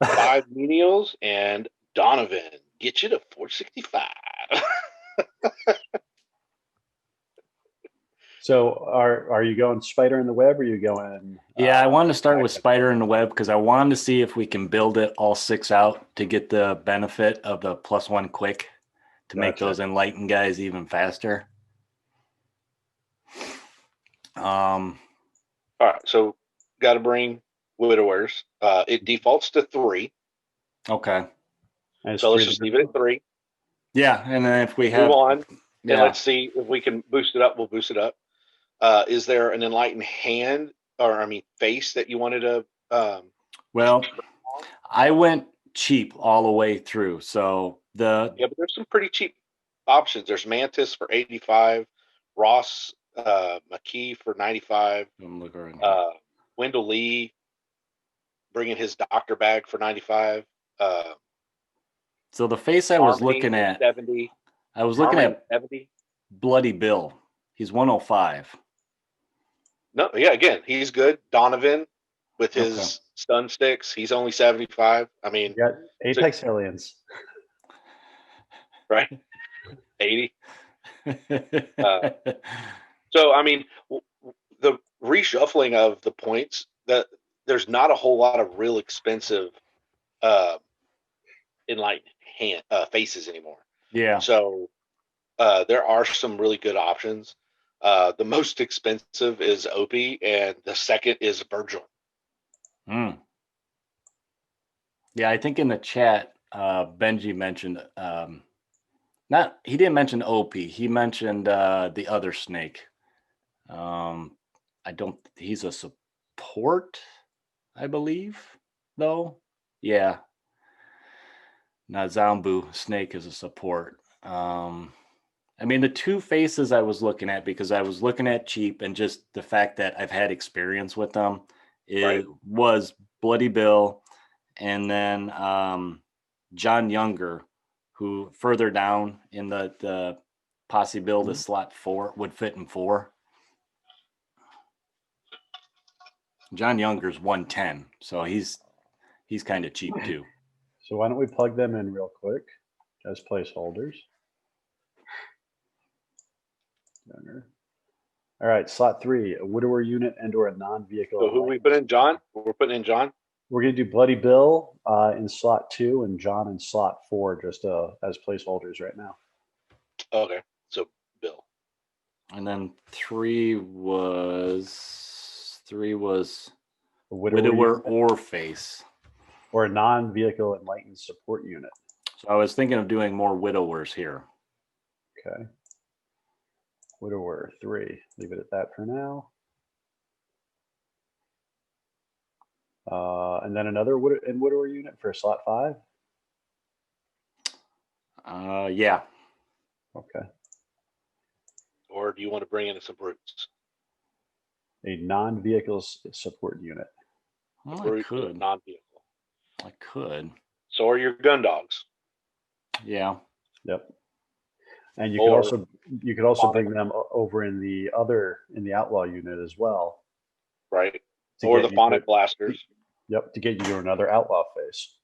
5 menials, and Donovan get you to 465. So are you going spider in the web, or are you going? Yeah, I wanted to start with spider in the web because I wanted to see if we can build it all 6 out to get the benefit of the +1 quick to make Gotcha. those Enlightened guys even faster. All right, so got to bring widowers. It defaults to 3, Okay. so let's just leave it at 3. Yeah, and then if we have Move on, and yeah, let's see if we can boost it up. We'll boost it up. Is there an Enlightened hand, or face that you wanted to? well, I went cheap all the way through. So Yeah, but there's some pretty cheap options. There's Mantis for 85, Ross McKee for 95, I'm looking right now. Wendell Lee bringing his doctor bag for 95. So the face I was Army looking at, 70. I was looking Army at 70. Bloody Bill. He's 105. No, yeah, again, he's good. Donovan with his Okay. stun sticks, he's only 75. I mean, You got Apex Aliens. right? 80. So, I mean, the reshuffling of the points, that there's not a whole lot of real expensive Enlightened faces anymore. Yeah. So there are some really good options. The most expensive is Opie, and the second is Virgil. Mm. Yeah, I think in the chat, Benji mentioned he didn't mention OP. He mentioned the other snake. He's a support, I believe, though. Yeah. Now Zambu snake is a support. I mean, the two faces I was looking at, because I was looking at cheap and just the fact that I've had experience with them, It was Bloody Bill, and then John Younger, who further down in the Posse Build is slot 4, would fit in 4. John Younger's 110, so he's kind of cheap too. So why don't we plug them in real quick as placeholders? All right, slot 3, a widower unit and/or a non-vehicle. So who we put in, John? We're putting in John. We're going to do Bloody Bill in slot 2 and John in slot 4, just as placeholders right now. Okay, so Bill. And then 3 was A widower or face. or a non-vehicle enlightened support unit. So I was thinking of doing more widowers here. Okay. Widower 3. Leave it at that for now. And then another widower unit for slot 5. Yeah. Okay. Or do you want to bring in some brutes? A non-vehicle support unit. Well, I Brute could. Non-vehicle. I could. So are your gun dogs. Yeah. Yep. And you Or could also bring them over in the outlaw unit as well. Right. Or the phonic blasters. Yep, to get you to another outlaw face.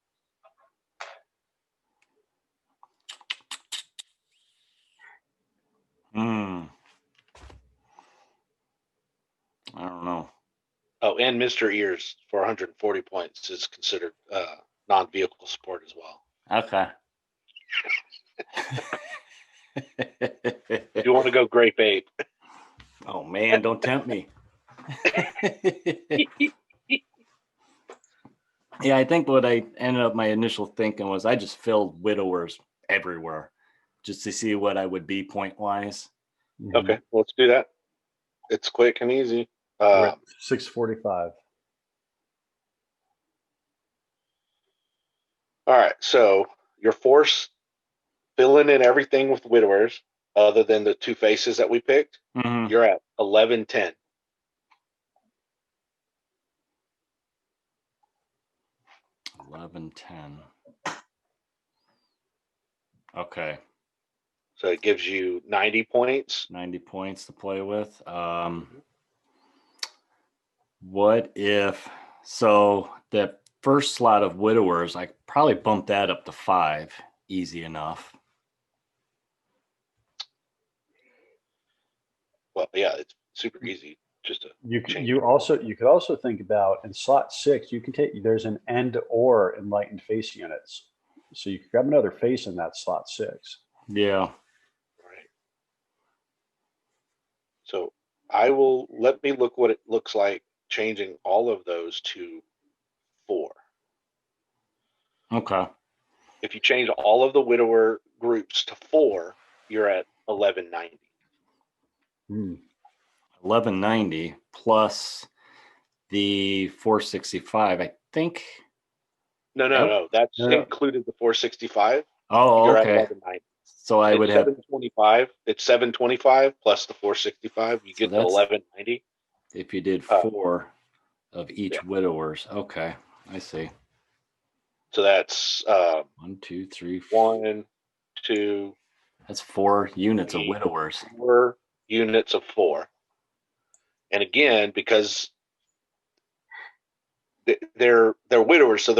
I don't know. Oh, and Mr. Ears for 140 points is considered non-vehicle support as well. Okay. You want to go grape ape? Oh man, don't tempt me. Yeah, I think what I ended up my initial thinking was I just filled widowers everywhere just to see what I would be point wise. Okay, let's do that. It's quick and easy. We're at 645. All right, so your force filling in everything with widowers other than the 2 faces that we picked, you're at 1110. Okay. So it gives you 90 points. 90 points to play with. What if, so the first slot of widowers, I could probably bump that up to 5, easy enough. Well, yeah, it's super easy. Just a You could also think about in slot 6, you can there's an end or enlightened face units. So you could grab another face in that slot 6. Yeah. Right. So let me look what it looks like changing all of those to 4. Okay. If you change all of the widower groups to 4, you're at 1190. 1190 plus the 465, I think. No. That's included the 465. Oh, You're okay. at 1190. So I would have 725. It's 725 plus the 465. You get to 1190. If you did 4 of each widowers. Okay, I see. So that's 1, 2, 3, 4. 1, 2. That's 4 units of widowers. 4 units of 4. And again, because they're widowers, so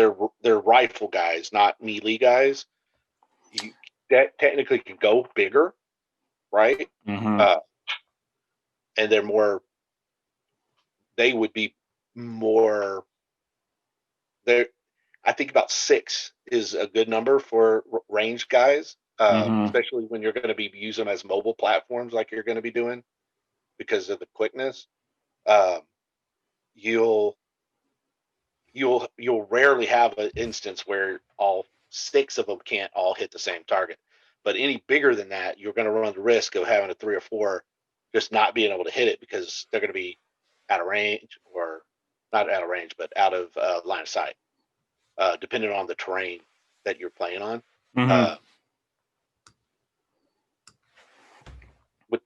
they're rifle guys, not melee guys. You that technically could go bigger, right? And they're more. They would be more. There, I think about 6 is a good number for range guys, especially when you're going to be using them as mobile platforms, like you're going to be doing, because of the quickness. You'll rarely have an instance where all 6 of them can't all hit the same target. But any bigger than that, you're going to run the risk of having a 3 or 4 just not being able to hit it because they're going to be out of range, or not out of range, but out of line of sight, depending on the terrain that you're playing on.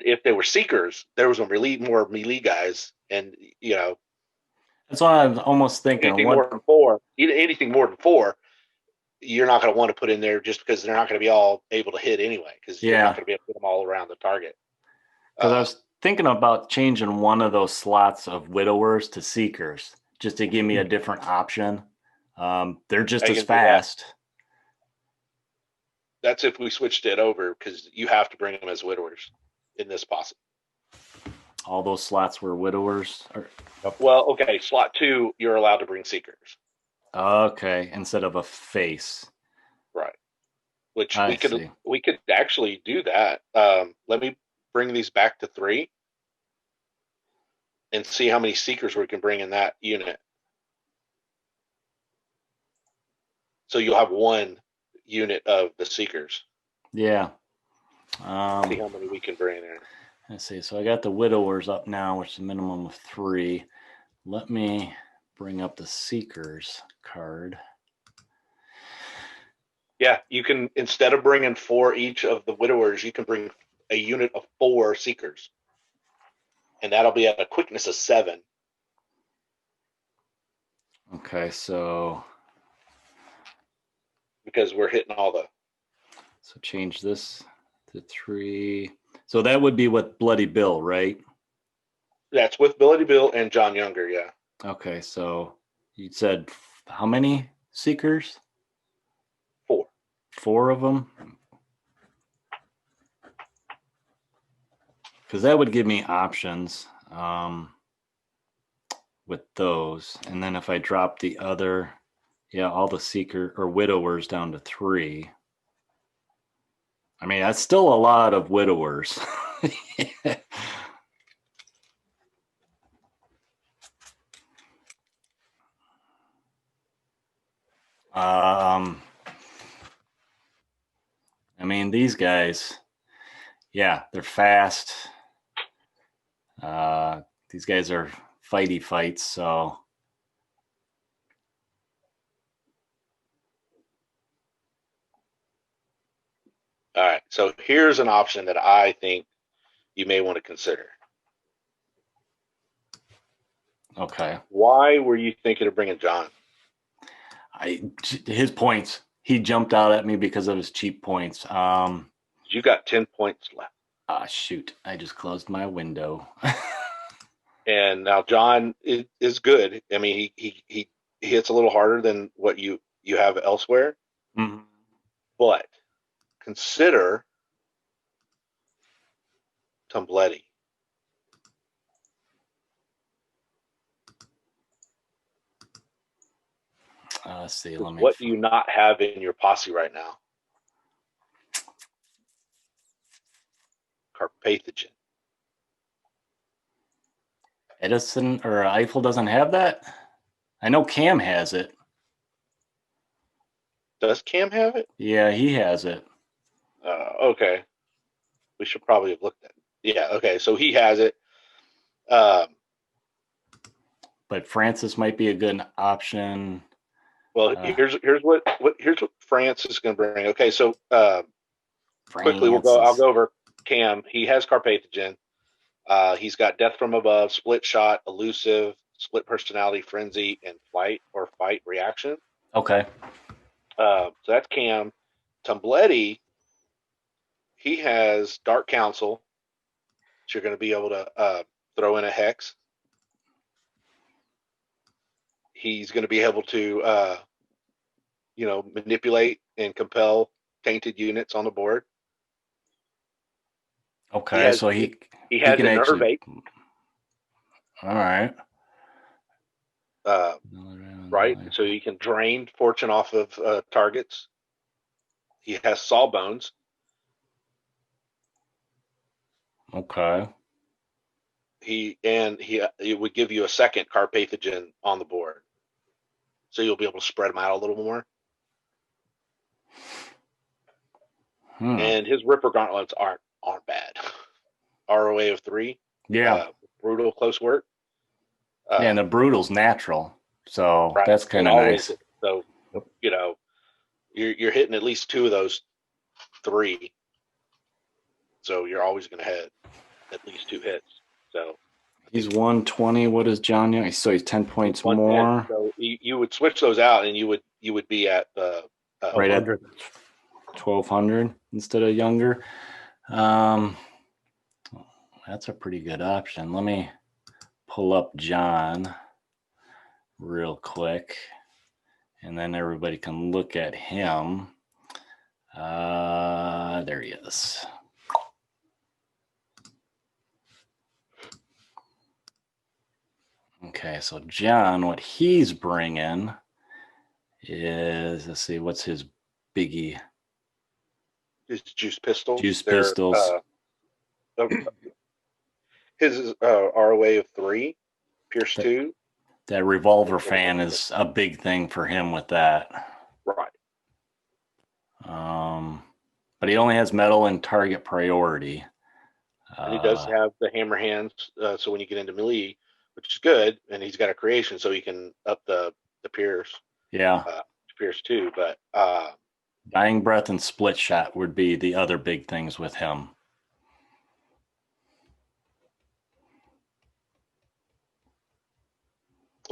If they were seekers, there was more melee guys, and That's what I was almost thinking. Anything more than four, you're not going to want to put in there just because they're not going to be all able to hit anyway, because you're not going to be able to put them all around the target. Because I was thinking about changing one of those slots of widowers to seekers, just to give me a different option. They're just as fast. That's if we switched it over, because you have to bring them as widowers in this posse. All those slots were widowers? Well, okay, slot 2, you're allowed to bring seekers. Okay, instead of a face. Right. Which see. we could actually do that. Let me bring these back to 3 and see how many seekers we can bring in that unit. So you'll have 1 unit of the seekers. Yeah. See how many we can bring there. Let's see. So I got the widowers up now, which is a minimum of 3. Let me bring up the seekers card. Yeah, you can, instead of bringing 4 each of the widowers, you can bring a unit of 4 seekers. And that'll be at a quickness of 7. Okay, so... because we're hitting all the... So change this to 3. So that would be with Bloody Bill, right? That's with Bloody Bill and John Younger, yeah. Okay, so you said how many seekers? 4. 4 of them? Because that would give me options with those. And then if I drop the other, all the seeker or widowers down to 3. I mean, that's still a lot of widowers. I mean, these guys, they're fast. These guys are fighty fights, so. All right, so here's an option that I think you may want to consider. Okay. Why were you thinking of bringing John? His points. He jumped out at me because of his cheap points. You got 10 points left. Shoot. I just closed my window. And now John is good. I mean, he hits a little harder than what you have elsewhere. Mm-hmm. But consider Tumbletti. Let's see. What do you not have in your posse right now? Carpathogen. Edison or Eiffel doesn't have that? I know Cam has it. Does Cam have it? Yeah, he has it. Okay. We should probably have looked at it. Yeah, okay. So he has it. But Francis might be a good option. Well, here's what France is going to bring. Okay, so quickly I'll go over Cam. He has Carpathogen. He's got Death from Above, Split Shot, Elusive, Split Personality, Frenzy, and Flight or Fight Reaction. Okay. So that's Cam. Tumbletti, he has Dark Council, so you're going to be able to throw in a Hex. He's going to be able to, manipulate and compel tainted units on the board. Okay, so he has Enervate. All right. Right, so he can drain fortune off of targets. He has Sawbones. Okay. It would give you a second Carpathogen on the board, so you'll be able to spread them out a little more. And his Ripper Gauntlets aren't bad. ROA of 3. Yeah. Brutal close work. And the brutal's natural, so right. That's kind of nice. So you're hitting at least 2 of those 3. So you're always going to hit at least 2 hits. So He's 120. What is John Young? So he's 10 points 110. more. So you would switch those out, and you would be at the Right at 100. 1200 instead of younger. That's a pretty good option. Let me pull up John real quick, and then everybody can look at him. There he is. Okay, so John, what he's bringing is, let's see, what's his biggie? his juice pistols. Juice They're, pistols. His is ROA of 3, Pierce 2. That revolver fan is a big thing for him with that. Right. But he only has metal and target priority. And he does have the hammer hands, so when you get into melee, which is good, and he's got a creation, so he can up the Pierce. Yeah. Pierce 2, but Dying breath and split shot would be the other big things with him.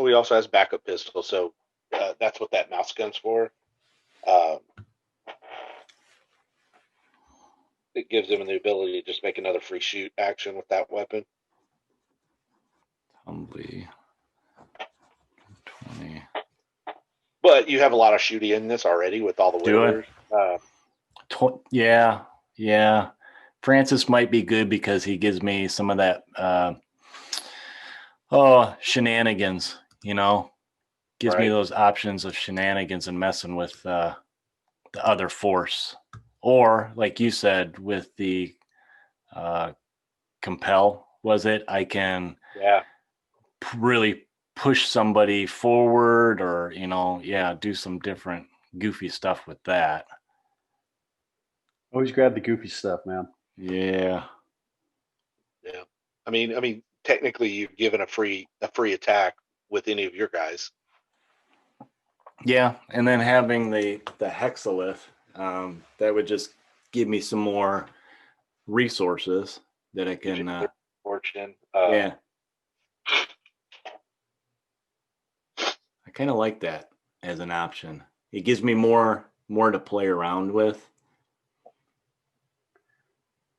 he also has backup pistol, so that's what that mouse gun's for. It gives him the ability to just make another free shoot action with that weapon. Humbly 20. But you have a lot of shooting in this already with all the widowers. Yeah. Francis might be good because he gives me some of that shenanigans, gives me those options of shenanigans and messing with the other force. Or like you said, with the compel, I can really push somebody forward or, do some different goofy stuff with that. Always grab the goofy stuff, man. Yeah. I mean, technically, you've given a free attack with any of your guys. Yeah, and then having the hexalith, that would just give me some more resources that I can. Fortune. Yeah. I kind of like that as an option. It gives me more to play around with.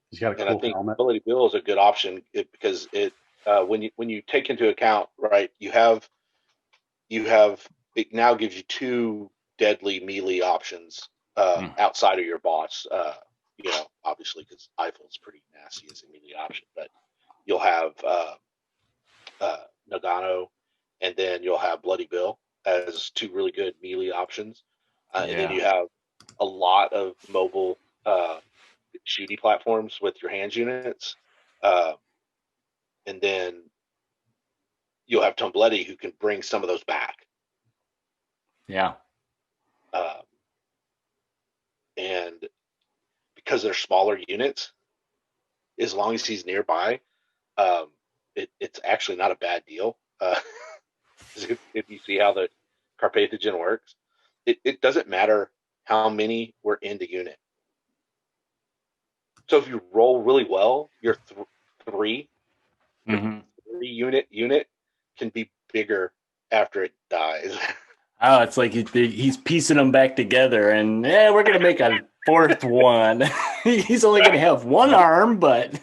He's got a and cool I think helmet. Ability Bill is a good option because it when you take into account, right, you have it now gives you 2 deadly melee options outside of your boss. Obviously because Eiffel's pretty nasty as a melee option, but you'll have Nagano, and then you'll have Bloody Bill as 2 really good melee options, and then you have a lot of mobile shooty platforms with your hands units, and then you'll have Tombletti who can bring some of those back. Yeah. And because they're smaller units, as long as he's nearby, it's actually not a bad deal. If you see how the Carpathogen works, it doesn't matter how many were in the unit. So if you roll really well, your 3 unit can be bigger after it dies. Oh, it's like he's piecing them back together, and we're gonna make a 4th one. He's only gonna have 1 arm, but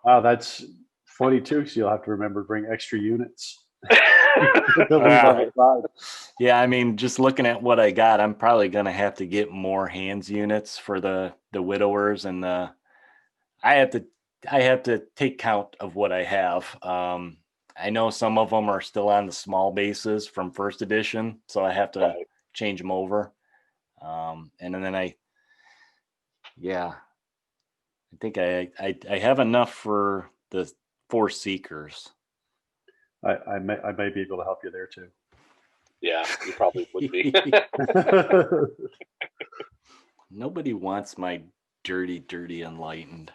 Wow, that's funny too, because you'll have to remember to bring extra units. Yeah, I mean, just looking at what I got, I'm probably gonna have to get more hands units for the widowers, and I have to take count of what I have. I know some of them are still on the small bases from 1st edition, so I have to change them over. And then I think I have enough for the 4 seekers. I may be able to help you there too. Yeah, you probably would be. Nobody wants my dirty Enlightened.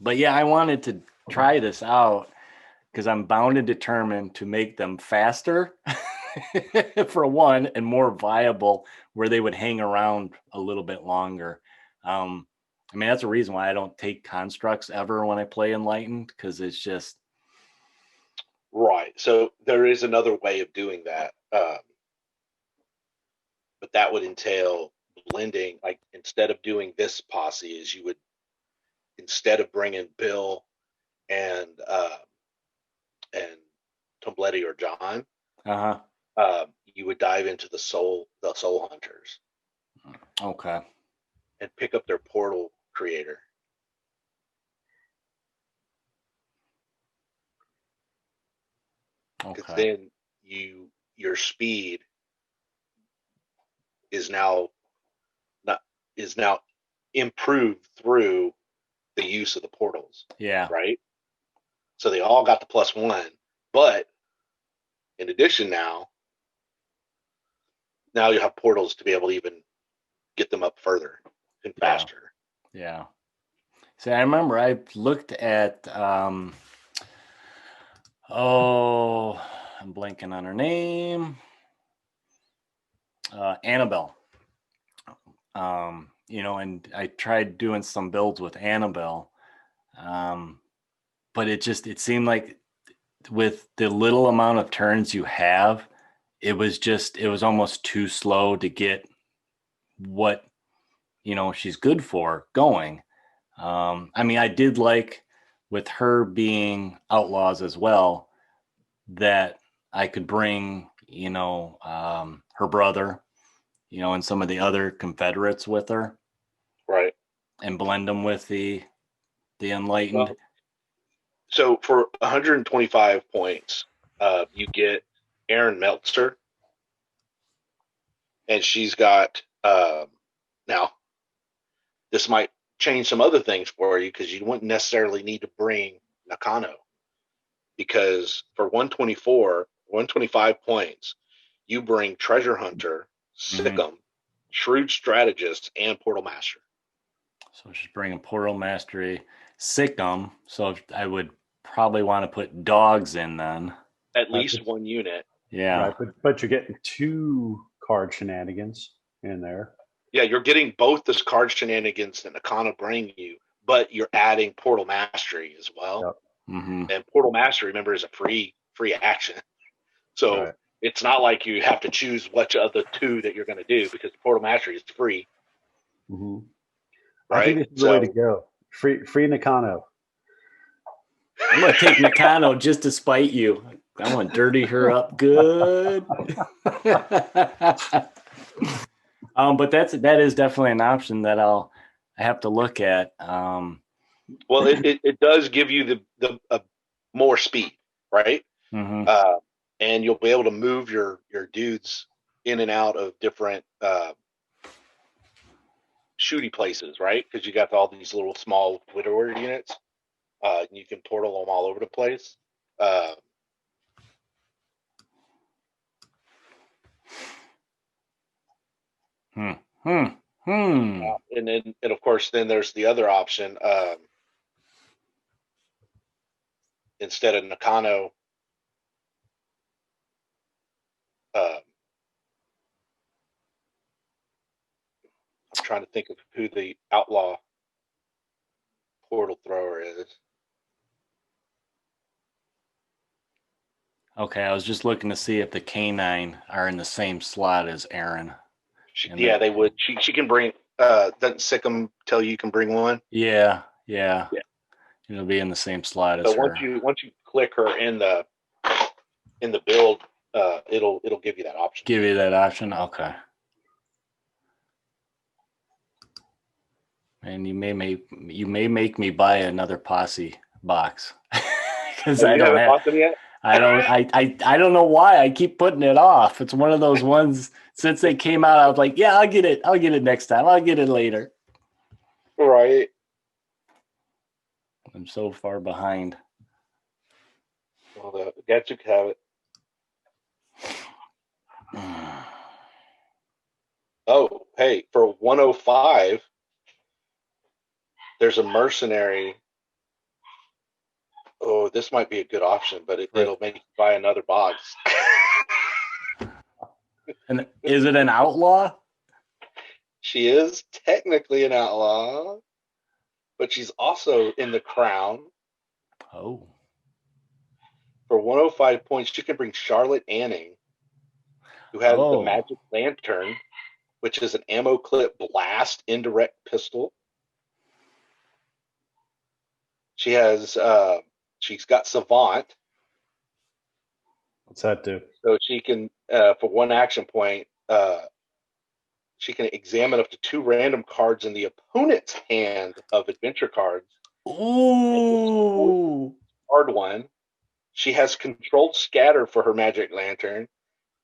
But yeah, I wanted to try this out because I'm bound and determined to make them faster for one, and more viable where they would hang around a little bit longer. I mean, that's a reason why I don't take constructs ever when I play Enlightened, because it's just Right. So there is another way of doing that, but that would entail blending. Like instead of doing this posse, is you would instead of bringing Bill and Tombletti or John, you would dive into the soul hunters okay. and pick up their portal creator. Because Okay. then your speed is now not is now improved through the use of the portals, Yeah. right? So they all got the +1, but in addition, now you have portals to be able to even get them up further and Yeah. faster. Yeah. See, I remember I looked at I'm blanking on her name. Annabelle. And I tried doing some builds with Annabelle. But it seemed like with the little amount of turns you have, it was almost too slow to get what she's good for going. I mean, I did like with her being outlaws as well, that I could bring her brother, and some of the other Confederates with her, Right. and blend them with the Enlightened. Well, so for 125 points, you get Aaron Meltzer, and she's got now this might change some other things for you because you wouldn't necessarily need to bring Nakano, because for 125 points, you bring Treasure Hunter, Sikkim, Shrewd Strategist, and Portal Master. So she's bringing Portal Mastery, Sikkim. So I would probably want to put dogs in then. At least one unit. Yeah. Right, but you're getting 2 card shenanigans in there. Yeah, you're getting both the card shenanigans that Nakano bring you, but you're adding Portal Mastery as well. Yep. Mm-hmm. And Portal Mastery, remember, is a free action. So Right. it's not like you have to choose which of the 2 that you're going to do, because Portal Mastery is free. Mm-hmm. Right? I think this is the way to go. Free Nakano. I'm going to take Nakano just to spite you. I want to dirty her up good. But that is definitely an option that I have to look at. Well, it does give you the more speed, right? Mm-hmm. And you'll be able to move your dudes in and out of different shooty places, right? Because you got all these little small widower units. And you can portal them all over the place. And of course, then there's the other option. Instead of Nakano, I'm trying to think of who the outlaw portal thrower is. Okay, I was just looking to see if the K9 are in the same slot as Aaron. They would. She can bring. Doesn't Sikkim tell you can bring one? Yeah. It'll be in the same slot as So her. once you click her in the build, it'll give you that option. Give you that option. Okay. And you may make me buy another Posse box because I don't have them yet. I don't know why I keep putting it off. It's one of those ones since they came out. I was like, yeah, I'll get it. I'll get it next time. I'll get it later. Right. I'm so far behind. Well, the Gatsuk have it. Oh, hey, for 105, there's a mercenary. Oh, this might be a good option, but it'll make you buy another box. And is it an outlaw? She is technically an outlaw, but she's also in the crown. Oh. For 105 points, you can bring Charlotte Anning, who has the Magic Lantern, which is an ammo clip blast indirect pistol. She has she's got Savant. What's that do? So she can for one action point, she can examine up to 2 random cards in the opponent's hand of adventure cards. Ooh. Card one. She has controlled scatter for her Magic Lantern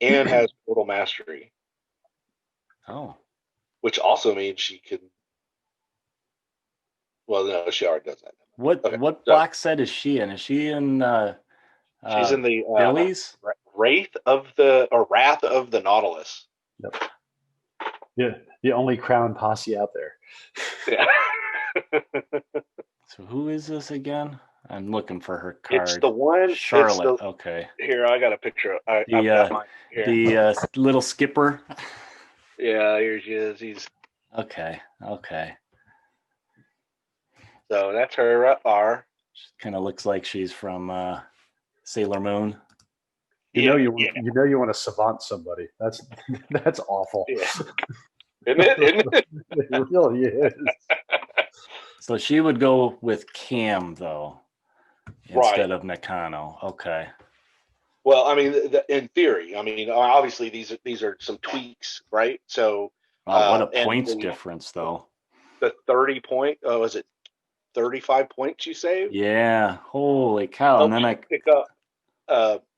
and has Portal Mastery. Oh. Which also means she can. Well, no, she already does that. What block set is she in? Is she in she's in the Billy's? Wrath of the Nautilus. Yep. Yeah, the only crown posse out there. Yeah. So who is this again? I'm looking for her card. It's the one. Charlotte. Okay. Here, I got a picture. I've got mine here. The little skipper. Yeah, here she is. He's okay. So that's her R. She kind of looks like she's from Sailor Moon. You know you want to savant somebody. That's awful. Yeah. Isn't it? It really is. So she would go with Cam though, instead of Nakano. Okay. Well, I mean, in theory, I mean, obviously these are some tweaks, right? So, wow, what a points difference though. The 30 point. Was it 35 points you saved? Yeah. Holy cow! And then I pick up.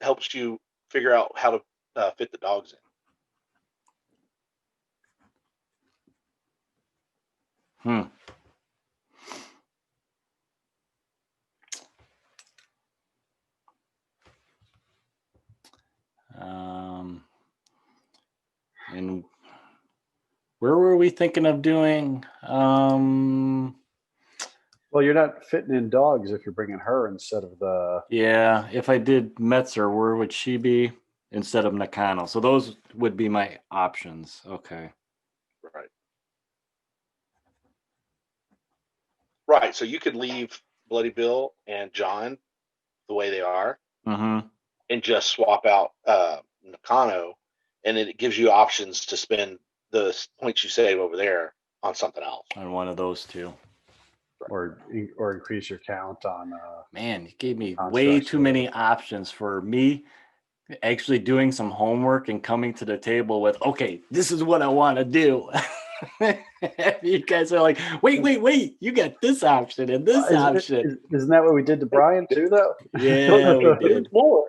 Helps you figure out how to fit the dogs in. And where were we thinking of doing? Well, you're not fitting in dogs if you're bringing her instead of the. Yeah, if I did Metzer, where would she be instead of Nakano? So those would be my options. Okay. Right. So you could leave Bloody Bill and John the way they are, and just swap out Nakano, and then it gives you options to spend the points you save over there on something else. On one of those two. Or increase your count on. Man, you gave me way too many options for me actually doing some homework and coming to the table with, okay, this is what I want to do. You guys are like, wait, you got this option and this option. Isn't that what we did to Brian too, though? Yeah, we did. More.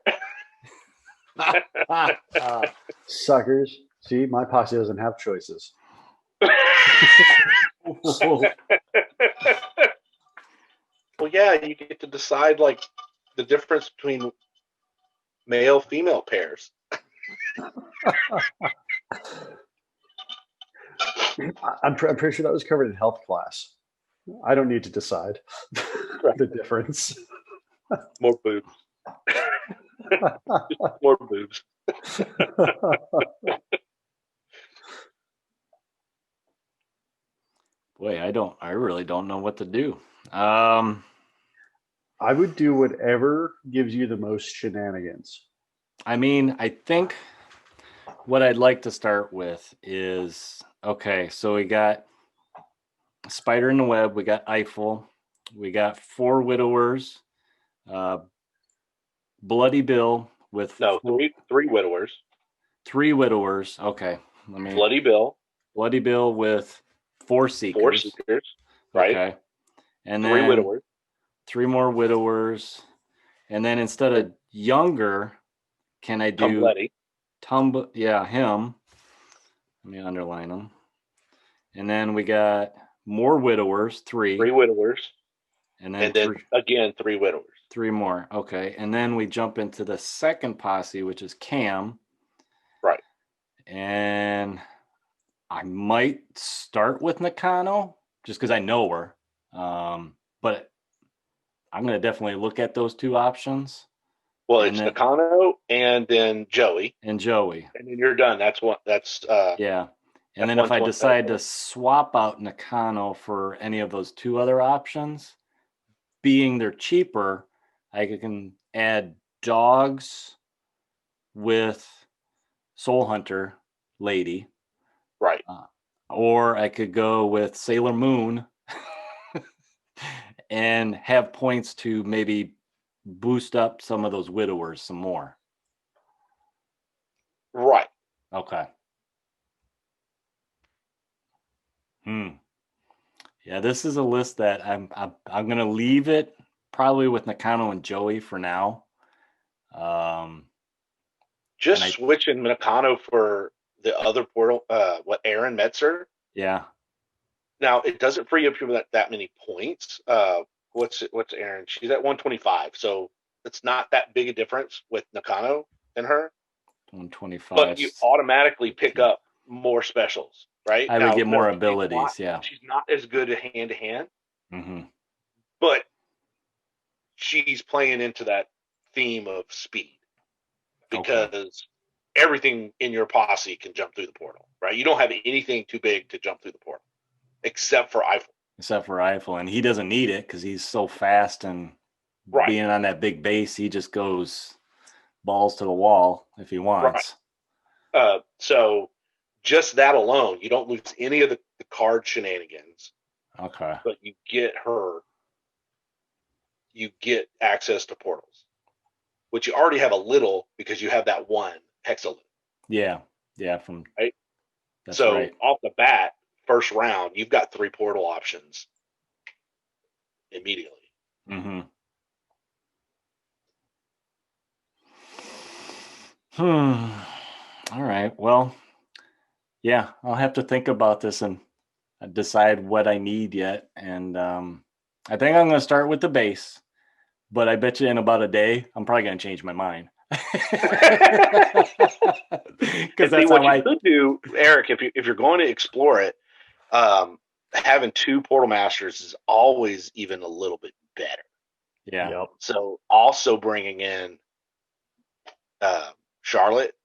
Suckers. See, my posse doesn't have choices. Well, yeah, you get to decide like the difference between male-female pairs. I'm pretty sure that was covered in health class. I don't need to decide the difference. More boobs. More boobs. Boy, I really don't know what to do. I would do whatever gives you the most shenanigans. I mean, I think what I'd like to start with is, okay, so we got Spider in the Web, we got Eiffel, we got 4 Widowers, Bloody Bill with... No, three Widowers. 3 Widowers, okay. Bloody Bill with 4 Seekers. 4 Seekers, right. Okay. And 3 then Widowers. 3 more Widowers. And then instead of younger, can I do... Yeah, him. Let me underline him. And then we got more Widowers, 3. 3 Widowers. And then, again, 3 Widowers. 3 more. Okay. And then we jump into the second posse, which is Cam. Right. And I might start with Nakano just because I know her. But I'm going to definitely look at those 2 options. Well, And it's then- Nakano and then Joey, and Joey. and then you're done. That's what. That's Yeah. And That's then if I 120. decide to swap out Nakano for any of those two other options, being they're cheaper, I can add dogs with Soul Hunter lady, right. or I could go with Sailor Moon and have points to maybe boost up some of those widowers some more. Right. Okay. Yeah, this is a list that I'm gonna leave it probably with Nakano and Joey for now. Just And I- switching Nakano for the other portal. What Aaron Metzer. Yeah. Now it doesn't free up you that many points. What's Aaron? She's at 125, so it's not that big a difference with Nakano and her. 125. But you automatically pick up more specials, right? I would Now, get more no, abilities, yeah. She's not as good at hand to hand, Mm-hmm. but she's playing into that theme of speed because everything in your posse can jump through the portal, right? You don't have anything too big to jump through the portal, except for Eiffel. Except for Eiffel, and he doesn't need it because he's so fast and Right. being on that big base, he just goes balls to the wall if he wants. So just that alone, you don't lose any of the card shenanigans, Okay. but you get access to portals, which you already have a little because you have that one hexaloop. Yeah. Yeah. From Right. That's So right. off the bat, first round, you've got 3 portal options immediately. Mm-hmm. All right. Well, yeah, I'll have to think about this and decide what I need yet. And I think I'm going to start with the base, but I bet you in about a day, I'm probably going to change my mind. Because that's what how you could do, Eric, if you're going to explore it, having 2 portal masters is always even a little bit better. Yeah. Yep. So also bringing in Charlotte,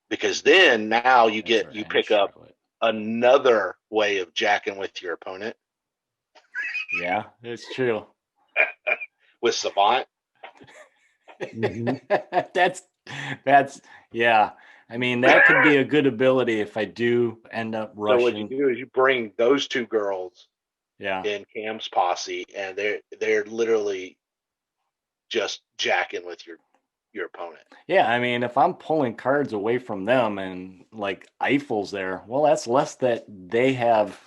because then now you pick up another way of jacking with your opponent. Yeah, it's true. With Savant. Mhm. That's yeah. I mean, that could be a good ability if I do end up rushing. So what you do is you bring those 2 girls Yeah. in Cam's posse, and they're literally just jacking with your opponent. Yeah, I mean, if I'm pulling cards away from them and like Eiffel's there, well, that's less that they have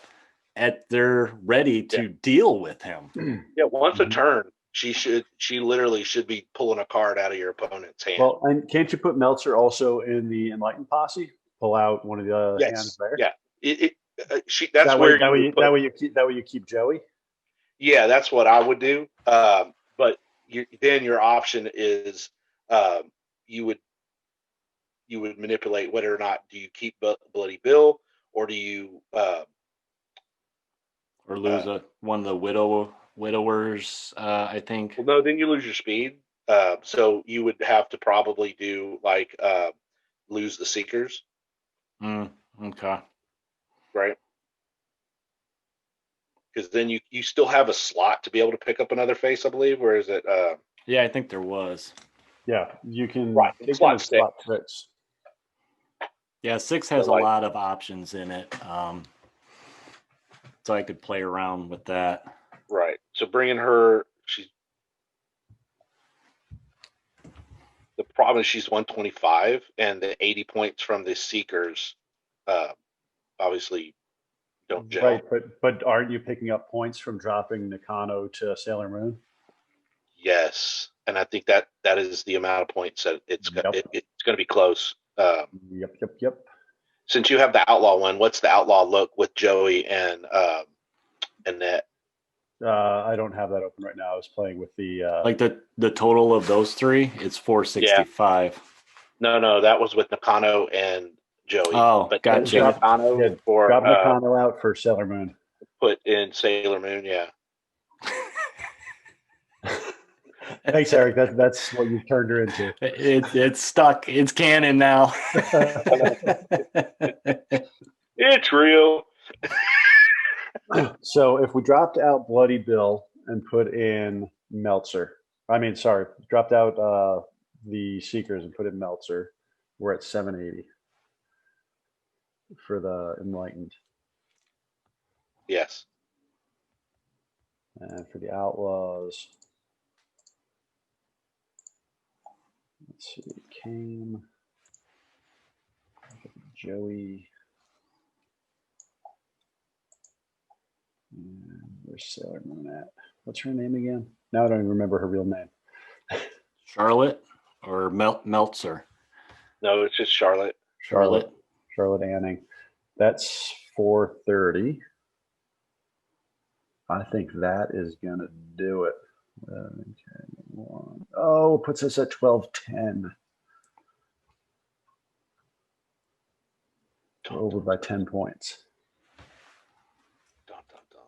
at their ready to deal with him. Yeah, once a Mhm. turn, she literally should be pulling a card out of your opponent's hand. Well, and can't you put Meltzer also in the Enlightened posse? Pull out one of the yes, hands there. yeah. That's where that way you keep Joey. Yeah, that's what I would do. But then your option is you would manipulate whether or not do you keep Bloody Bill or do you Or lose one of the widowers, I think. well, no, then you lose your speed. So you would have to probably do like lose the Seekers, Okay. right? Because then you still have a slot to be able to pick up another face, I believe. Where is it? Yeah, I think there was. Yeah, you can Right, take slot them as slot tricks. Yeah, 6 has So, like- a lot of options in it. So I could play around with that. Right. So bringing her, the problem is she's 125, and the 80 points from the Seekers, obviously, don't gel. Right, but aren't you picking up points from dropping Nakano to Sailor Moon? Yes, and I think that is the amount of points that it's Yep. it's going to be close. Yep. Since you have the outlaw one, what's the outlaw look with Joey and Annette? I don't have that open right now. I was playing with the Like the total of those 3, it's 465. No, that was with Nakano and Joey. Oh, but gotcha. Nakano for drop Nakano out for Sailor Moon. put in Sailor Moon, yeah. Thanks, Eric. That's what you've turned her into. It's stuck. It's canon now. It's real. So if we dropped out Bloody Bill and put in Meltzer, dropped out the Seekers and put in Meltzer, we're at 780 for the Enlightened. Yes. And for the Outlaws, let's see, Kane, Joey, and where's Sailor Moon at? What's her name again? Now I don't even remember her real name. Charlotte or Meltzer? No, it's just Charlotte. Charlotte Anning. That's 430. I think that is gonna do it. Oh, puts us at 1210. We're over by 10 points. Dun, dun, dun.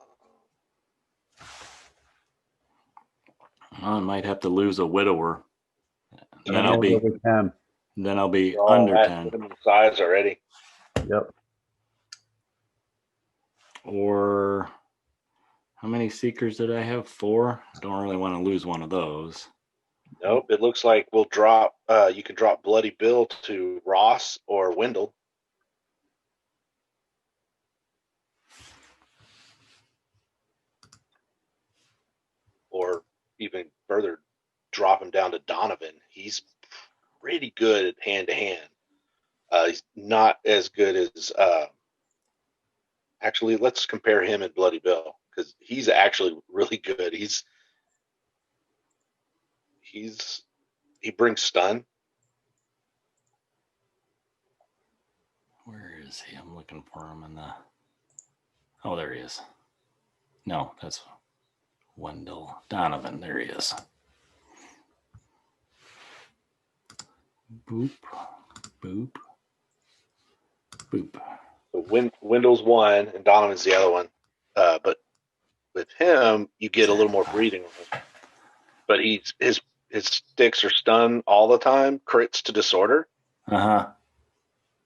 I might have to lose a widower. And then Yeah, I'll be over 10. We're all under at 10. minimum size already. Yep. Or how many Seekers did I have? 4. Don't really want to lose one of those. Nope. It looks like we'll drop. You can drop Bloody Bill to Ross or Wendell. Or even further, drop him down to Donovan. He's pretty good at hand to hand. He's not as good as. Actually, let's compare him and Bloody Bill because he's actually really good. He brings stun. Where is he? I'm looking for him in the. Oh, there he is. No, that's Wendell Donovan. There he is. Boop, boop, boop. So Wendell's one and Donovan's the other one. But with him, you get a little more breathing room. But his sticks are stun all the time, crits to disorder. Uh-huh.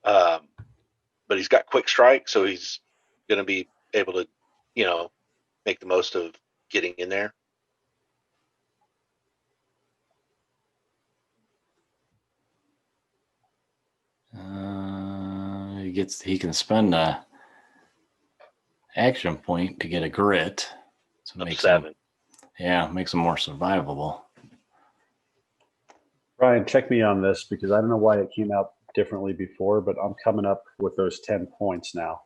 But he's got quick strike, so he's going to be able to, make the most of getting in there. He can spend a action point to get a grit. So Up makes 7. makes him more survivable. Brian, check me on this because I don't know why it came out differently before, but I'm coming up with those 10 points now.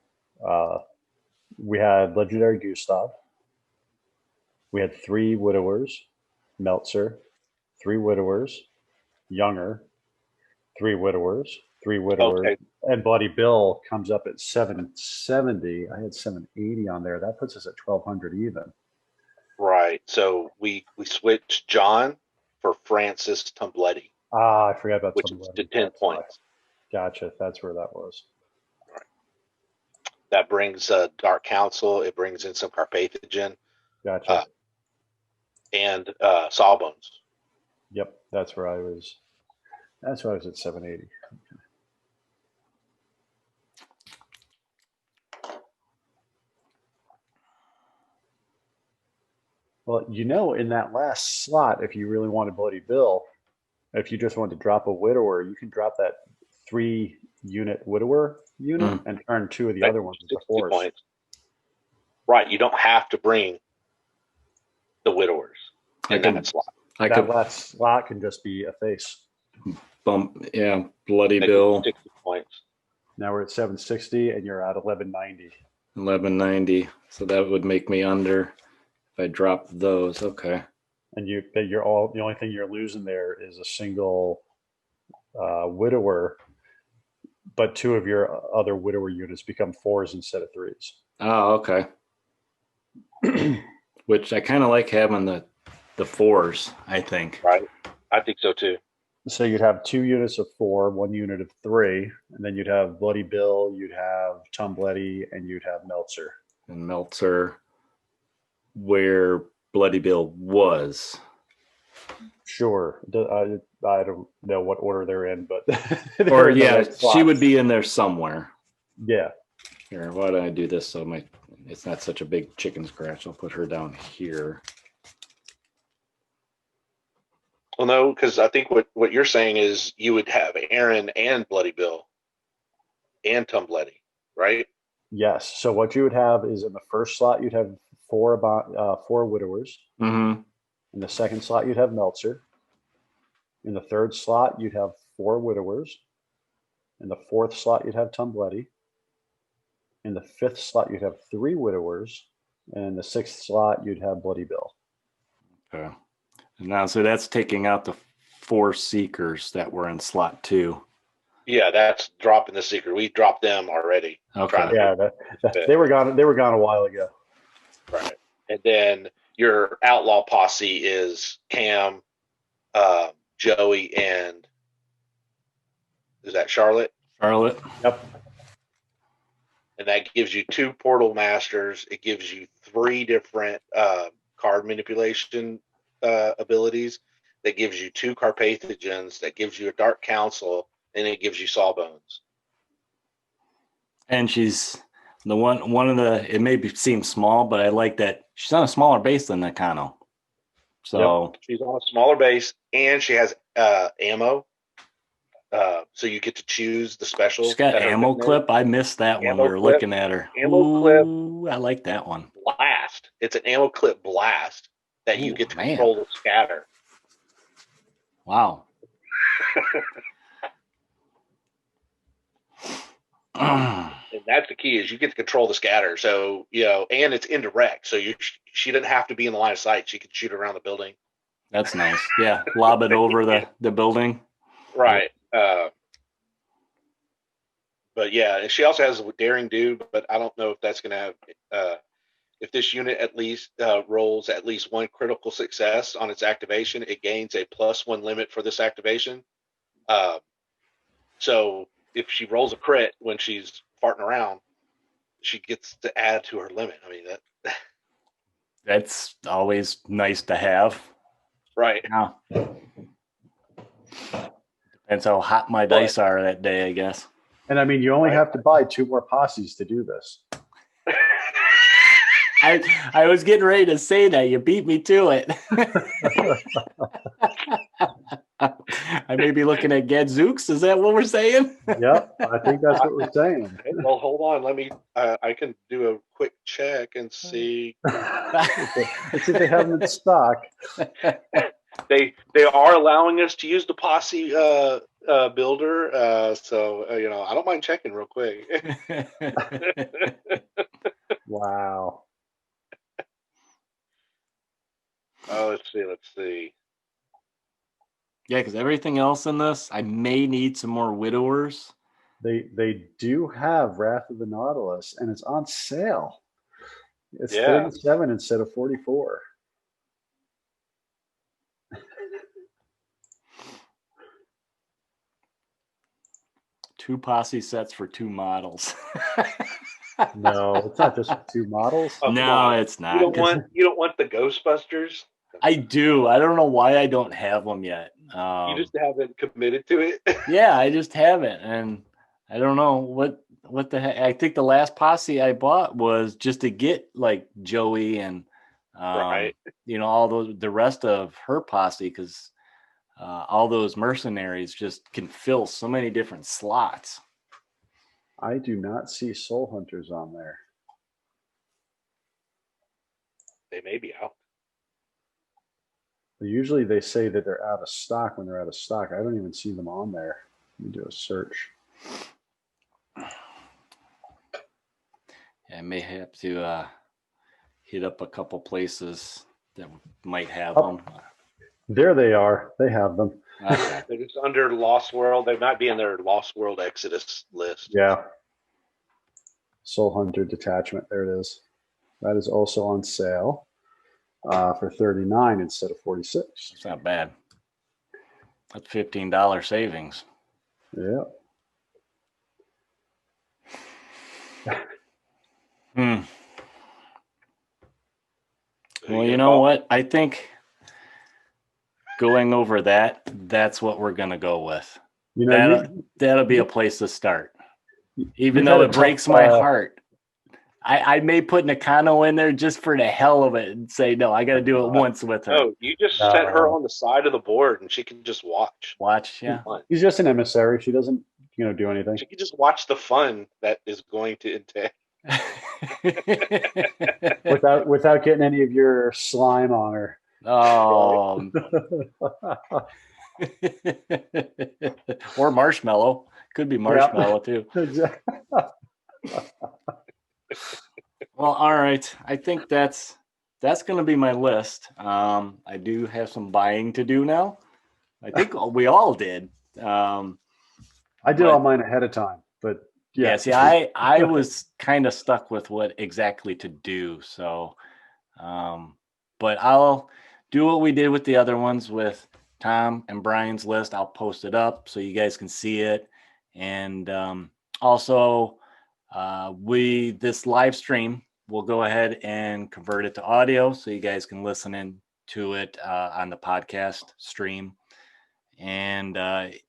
We had Legendary Gustav. We had 3 Widowers, Meltzer, 3 Widowers, Younger, 3 Widowers, 3 Widowers, Okay. and Bloody Bill comes up at 770. I had 780 on there. That puts us at 1200 even. Right. So we switched John for Francis Tumbletti, I forgot about which is to 10 points. Gotcha. That's where that was. Right. That brings Dark Council. It brings in some Carpathogen. Gotcha. And Sawbones. Yep. That's where I was. That's why I was at 780. Okay. Well, in that last slot, if you really wanted Bloody Bill, if you just wanted to drop a Widower, you can drop that 3-unit Widower unit and turn 2 of the other ones into 4s. Points. Right. You don't have to bring the Widowers in that slot. That last slot can just be a face. Bloody Bill. 60 points. Now we're at 760 and you're at 1190. 1190. So that would make me under if I drop those. Okay. And the only thing you're losing there is a single Widower, but 2 of your other Widower units become 4s instead of 3s. Oh, okay. Which I kind of like having the 4s, I think. Right. I think so too. So you'd have 2 units of 4, 1 unit of 3, and then you'd have Bloody Bill, you'd have Tumbletti, and you'd have Meltzer. And Meltzer, where Bloody Bill was. Sure. I don't know what order they're in, but Or they're in the yeah, right she slots. would be in there somewhere. Yeah. Here, why don't I do this so it's not such a big chicken scratch? I'll put her down here. Well, no, because I think what you're saying is you would have Aaron and Bloody Bill and Tom Bloody, right? Yes. So what you would have is in the first slot you'd have four widowers. Mm-hmm. In the second slot you'd have Meltzer. In the third slot you'd have four widowers. In the fourth slot you'd have Tom Bloody. In the fifth slot you'd have three widowers. And in the sixth slot you'd have Bloody Bill. Okay. And now, so that's taking out the 4 seekers that were in slot 2. Yeah, that's dropping the seeker. We dropped them already. Okay. Yeah, they were gone. They were gone a while ago. Right. And then your outlaw posse is Cam, Joey, and is that Charlotte? Charlotte. Yep. And that gives you 2 portal masters. It gives you 3 different card manipulation abilities. That gives you 2 Carpathogens. That gives you a Dark Council, and it gives you Sawbones. And she's the one of the, it may seem small, but I like that she's on a smaller base than Nakano. So Yep. She's on a smaller base, and she has ammo. So you get to choose the special. she's got ammo clip. I missed that when we were looking at her. Ammo clip. I like that one. Blast. It's an ammo clip blast that you get to control the scatter. Wow. And that's the key, is you get to control the scatter. So, and it's indirect. So she didn't have to be in the line of sight. She could shoot around the building. That's nice. Yeah. Lob it over the building. Right. But yeah, she also has a daring do, but I don't know if that's going to have, if this unit at least rolls at least 1 critical success on its activation, it gains a +1 limit for this activation. So if she rolls a crit when she's farting around, she gets to add to her limit. I mean, That's always nice to have. right. Yeah. Depends how hot my dice are that day, I guess. And I mean, you only have to buy 2 more posses to do this. I was getting ready to say that. You beat me to it. I may be looking at Gadzooks. Is that what we're saying? Yep, I think that's what we're saying. Well, hold on. Let me. I can do a quick check and see. Let's see if they have them in stock. They are allowing us to use the Posse builder. So I don't mind checking real quick. Wow. Oh, let's see. Yeah, because everything else in this, I may need some more widowers. They do have Wrath of the Nautilus, and it's on sale. It's 37 instead of 44. Two posse sets for 2 models. No, it's not just 2 models. Oh, no, it's not. You don't want the Ghostbusters? I do. I don't know why I don't have them yet. You just haven't committed to it. Yeah, I just haven't, and I don't know what the heck. I think the last posse I bought was just to get like Joey and Right. All the rest of her posse, because all those mercenaries just can fill so many different slots. I do not see Soul Hunters on there. They may be out. Usually they say that they're out of stock when they're out of stock. I don't even see them on there. Let me do a search. Yeah, I may have to hit up a couple places that might have them. There they are. They have them. Okay. They're just under Lost World. They might be in their Lost World Exodus list. Yeah. Soul Hunter Detachment. There it is. That is also on sale for $39 instead of $46. It's not bad. That's $15 savings. Yeah. Well, you know what? I think going over that, that's what we're gonna go with. You know, That'll be a place to start. Even you've though had a it breaks tough, my heart. I may put Nakano in there just for the hell of it and say, no, I got to do it once with her. Oh, you just set her on the side of the board and she can just watch. Watch, yeah. He's just an emissary. She doesn't, do anything. She can just watch the fun that is going to entail. without getting any of your slime on her. Oh. Or marshmallow. Could be marshmallow too. Exactly. Well, all right. I think that's going to be my list. I do have some buying to do now. I think we all did. I did all mine ahead of time, but yeah. See, I was kind of stuck with what exactly to do. So, but I'll do what we did with the other ones with Tom and Brian's list. I'll post it up so you guys can see it. And also, this live stream, we'll go ahead and convert it to audio so you guys can listen in to it on the podcast stream. And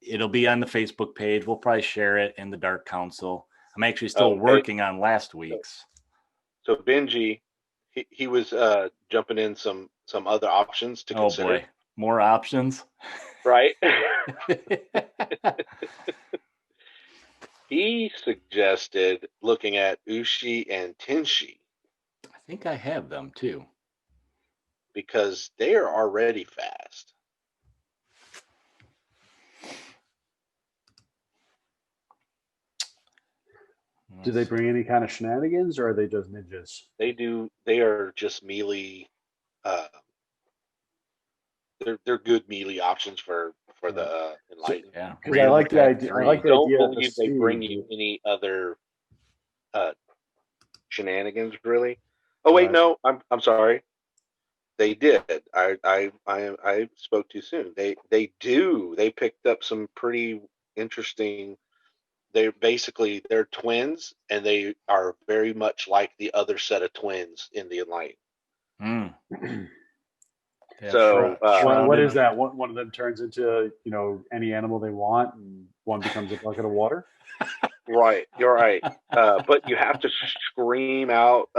it'll be on the Facebook page. We'll probably share it in the Dark Council. I'm actually still working on last week's. So Benji, he was jumping in some other options to consider. Oh boy, more options. Right. He suggested looking at Ushi and Tenshi. I think I have them too. Because they are already fast. Do they bring any kind of shenanigans, or are they just ninjas? They do. They are just melee. They're good melee options for the Enlightened. Yeah, because I like the idea. I like the don't idea. believe they bring you any other shenanigans, really. Oh wait, no, I'm sorry. They did. I spoke too soon. They do. They picked up some pretty interesting. They're twins, and they are very much like the other set of twins in the Enlightened. So what is that? One of them turns into any animal they want, and one becomes a bucket of water. Right, you're right. But you have to scream out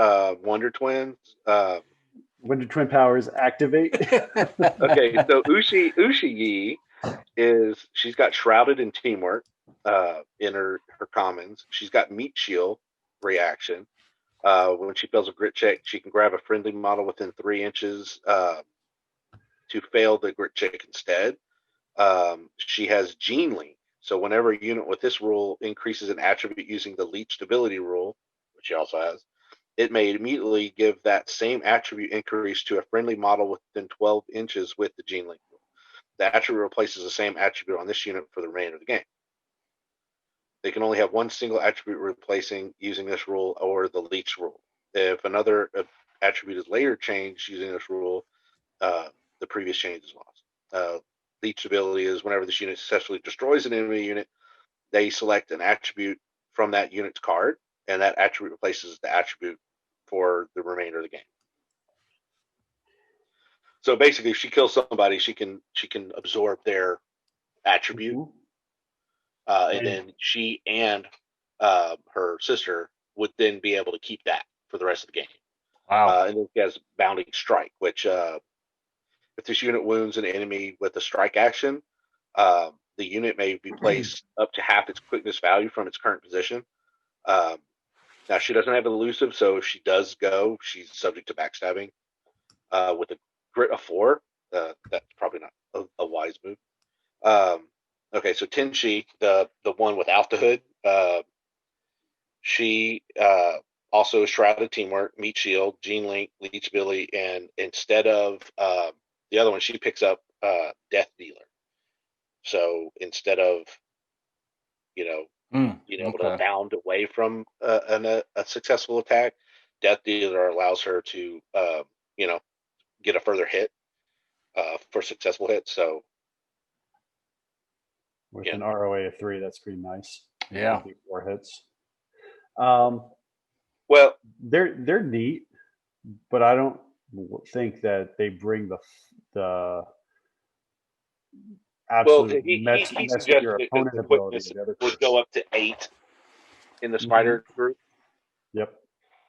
Wonder Twins. Wonder Twin powers activate. Okay, so Ushi she's got Shrouded in Teamwork in her commons. She's got Meat Shield reaction. When she fails a grit check, she can grab a friendly model within 3 inches to fail the grit check instead. She has Gene Link. So whenever a unit with this rule increases an attribute using the Leech Stability rule, which she also has, it may immediately give that same attribute increase to a friendly model within 12 inches with the Gene Link rule. The attribute replaces the same attribute on this unit for the remainder of the game. They can only have one single attribute replacing using this rule or the Leech rule. If another attribute is later changed using this rule, the previous change is lost. Leech ability is whenever this unit successfully destroys an enemy unit, they select an attribute from that unit's card, and that attribute replaces the attribute for the remainder of the game. So basically, if she kills somebody, she can absorb their attribute, and then she and her sister would then be able to keep that for the rest of the game. Wow. And then she has Bounding Strike, which if this unit wounds an enemy with a strike action, the unit may be placed up to half its quickness value from its current position. Now, she doesn't have elusive, so if she does go, she's subject to backstabbing. With a grit of 4, that's probably not a wise move. Okay, so Tenshi, the one without the hood, she also is Shrouded Teamwork, Meat Shield, Gene Link, Leech Ability, and instead of the other one, she picks up Death Dealer. So instead of being able to bound away from a successful attack, Death Dealer allows her to get a further hit for successful hits. So with an ROA of 3, that's pretty nice. Yeah, 4 hits. Well, they're neat, but I don't think that they bring the Well, absolute he mess with your suggested that opponent the ability quickness of the other would cards. go up to 8 in the Mhm. spider group, Yep.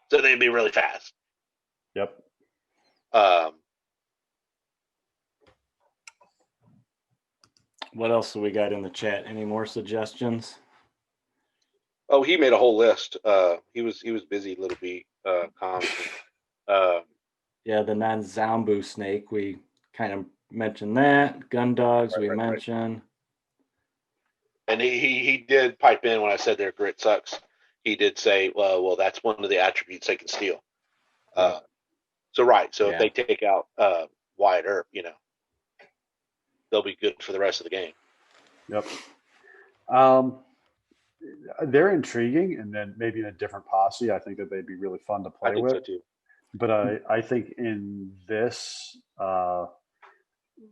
so they'd be really fast. Yep. Um, What else do we got in the chat? Any more suggestions? oh, he made a whole list. He was busy, little B, commenting. Yeah, the non-Zombu snake. We kind of mentioned that. Gun dogs. We Right. mentioned. And he did pipe in when I said their grit sucks. He did say, well, that's one of the attributes they can steal. So Yeah. if they take out Wyatt Earp, they'll be good for the rest of the game. Yep. They're intriguing, and then maybe in a different posse, I think that they'd be really fun to play I think with. so too. But I think in this,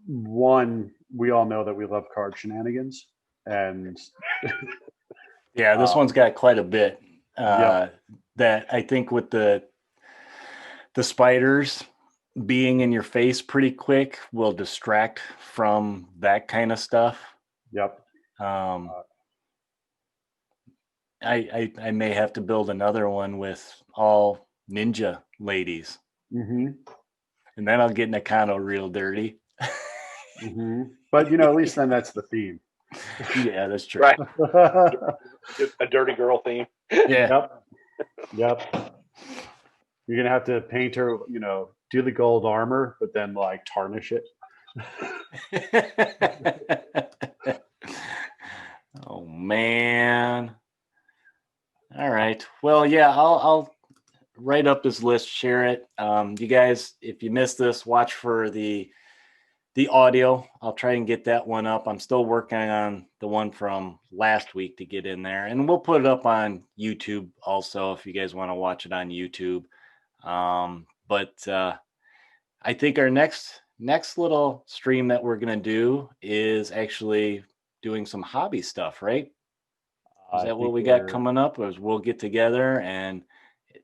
one, we all know that we love card shenanigans, and Yeah, this one's got quite a bit. Yep. That I think with the spiders being in your face pretty quick will distract from that kind of stuff. Yep. I may have to build another one with all ninja ladies, Mm-hmm. and then I'll get Nakano real dirty. Mm-hmm. But at least then that's the theme. Yeah, that's true. Right. A dirty girl theme. Yeah. Yep. You're gonna have to paint her, do the gold armor, but then tarnish it. Oh man. All right. Well, yeah, I'll write up this list, share it. You guys, if you missed this, watch for the audio. I'll try and get that one up. I'm still working on the one from last week to get in there, and we'll put it up on YouTube also if you guys want to watch it on YouTube. But I think our next little stream that we're gonna do is actually doing some hobby stuff, right? Is that what we got coming up? Or we'll get together and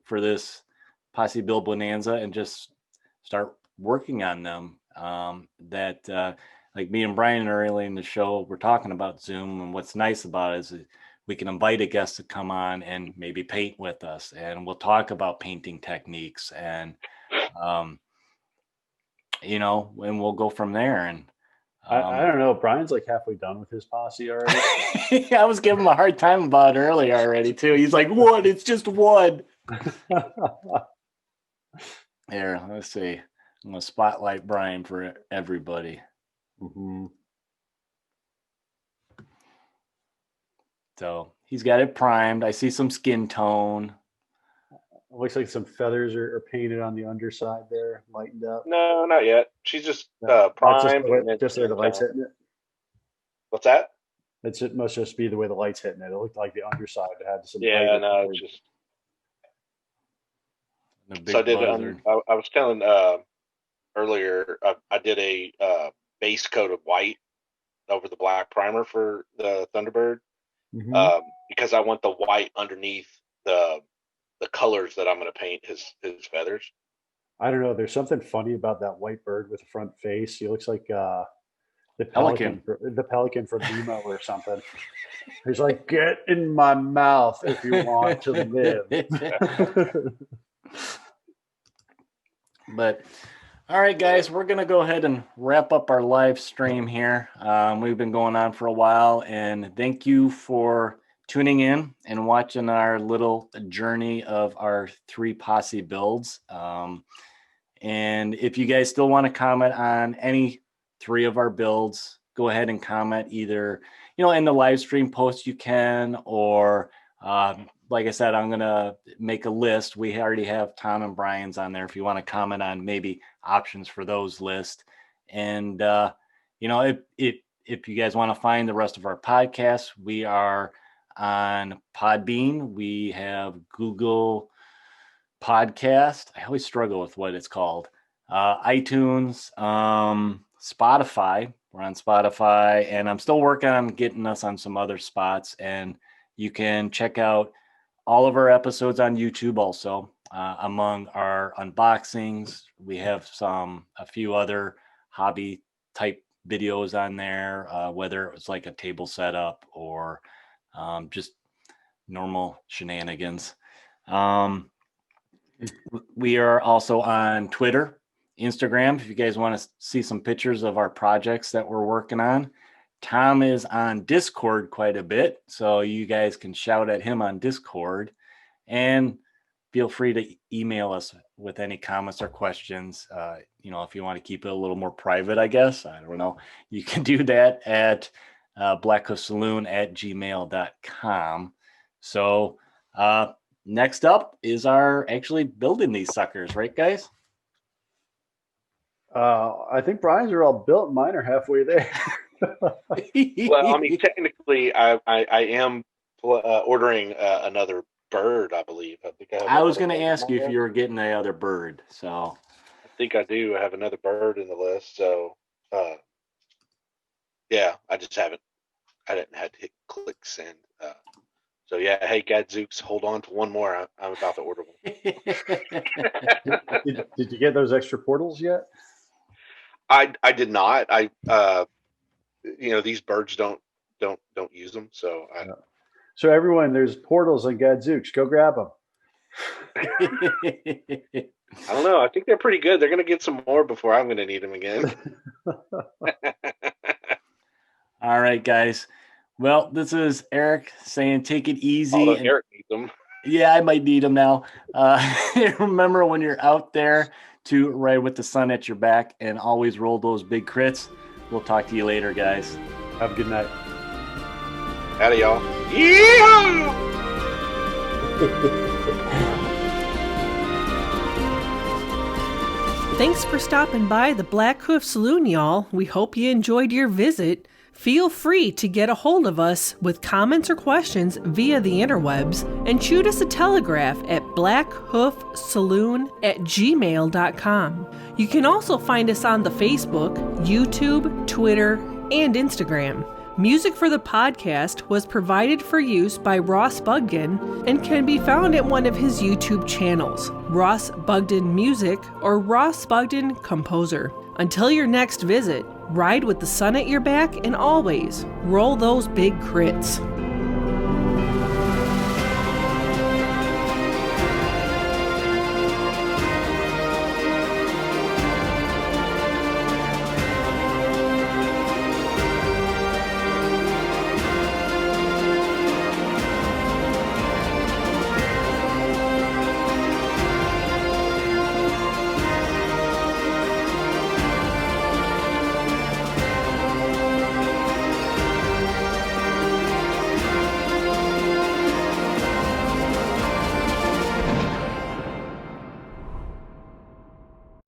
for this Posse Build Bonanza and just start working on them. Like me and Brian early in the show, we're talking about Zoom, and what's nice about it is we can invite a guest to come on and maybe paint with us, and we'll talk about painting techniques, and and we'll go from there. And I don't know. Brian's halfway done with his posse already. I was giving him a hard time about it earlier already too. He's like, "What? It's just one." Here, let's see. I'm gonna spotlight Brian for everybody. Mm-hmm. So he's got it primed. I see some skin tone. It looks like some feathers are painted on the underside there, lightened up. No, not yet. She's just That's primed. just the way the light's hitting it. What's that? It must just be the way the light's hitting it. It looked like the underside had some. Yeah, no, it's just. So I did. I was telling earlier. I did a base coat of white over the black primer for the Thunderbird, because I want the white underneath the colors that I'm going to paint his feathers. I don't know. There's something funny about that white bird with a front face. He looks like the pelican from Nemo or something. He's like, "Get in my mouth if you want to live." But all right, guys, we're gonna go ahead and wrap up our live stream here. We've been going on for a while, and thank you for tuning in and watching our little journey of our 3 posse builds. And if you guys still want to comment on any 3 of our builds, go ahead and comment either, in the live stream post you can, or like I said, I'm going to make a list. We already have Tom and Brian's on there if you want to comment on maybe options for those lists. And, if you guys want to find the rest of our podcasts, we are on Podbean. We have Google Podcast. I always struggle with what it's called. iTunes, Spotify. We're on Spotify, and I'm still working on getting us on some other spots. And you can check out all of our episodes on YouTube also. Among our unboxings, we have a few other hobby type videos on there, whether it was like a table setup or just normal shenanigans. We are also on Twitter, Instagram, if you guys want to see some pictures of our projects that we're working on. Tom is on Discord quite a bit, so you guys can shout at him on Discord, and feel free to email us with any comments or questions. If you want to keep it a little more private, I guess, I don't know, you can do that at blackhoof.saloon@gmail.com. So next up is our actually building these suckers, right, guys? I think Brian's are all built. Mine are halfway there. Well, I mean, technically, I am ordering another bird. I believe. I was going to ask you if you were getting the other bird. So I think I do. I have another bird in the list. So, yeah, I just haven't. I didn't have to click send. So yeah, hey Gadzooks, hold on to one more. I'm about to order one. Did you get those extra portals yet? I did not. These birds don't use them. So So everyone, there's portals on Gadzooks. Go grab them. I don't know. I think they're pretty good. They're going to get some more before I'm going to need them again. All right, guys. Well, this is Eric saying take it easy. Although Eric needs them. Yeah, I might need them now. Remember, when you're out there, to ride with the sun at your back and always roll those big crits. We'll talk to you later, guys. Have a good night. Howdy, y'all. Yeah! Thanks for stopping by the Blackhoof Saloon, y'all. We hope you enjoyed your visit. Feel free to get a hold of us with comments or questions via the interwebs, and shoot us a telegraph at blackhoofsaloon@gmail.com. You can also find us on the Facebook, YouTube, Twitter, and Instagram. Music for the podcast was provided for use by Ross Bugden and can be found at one of his YouTube channels, Ross Bugden Music or Ross Bugden Composer. Until your next visit, ride with the sun at your back and always roll those big crits.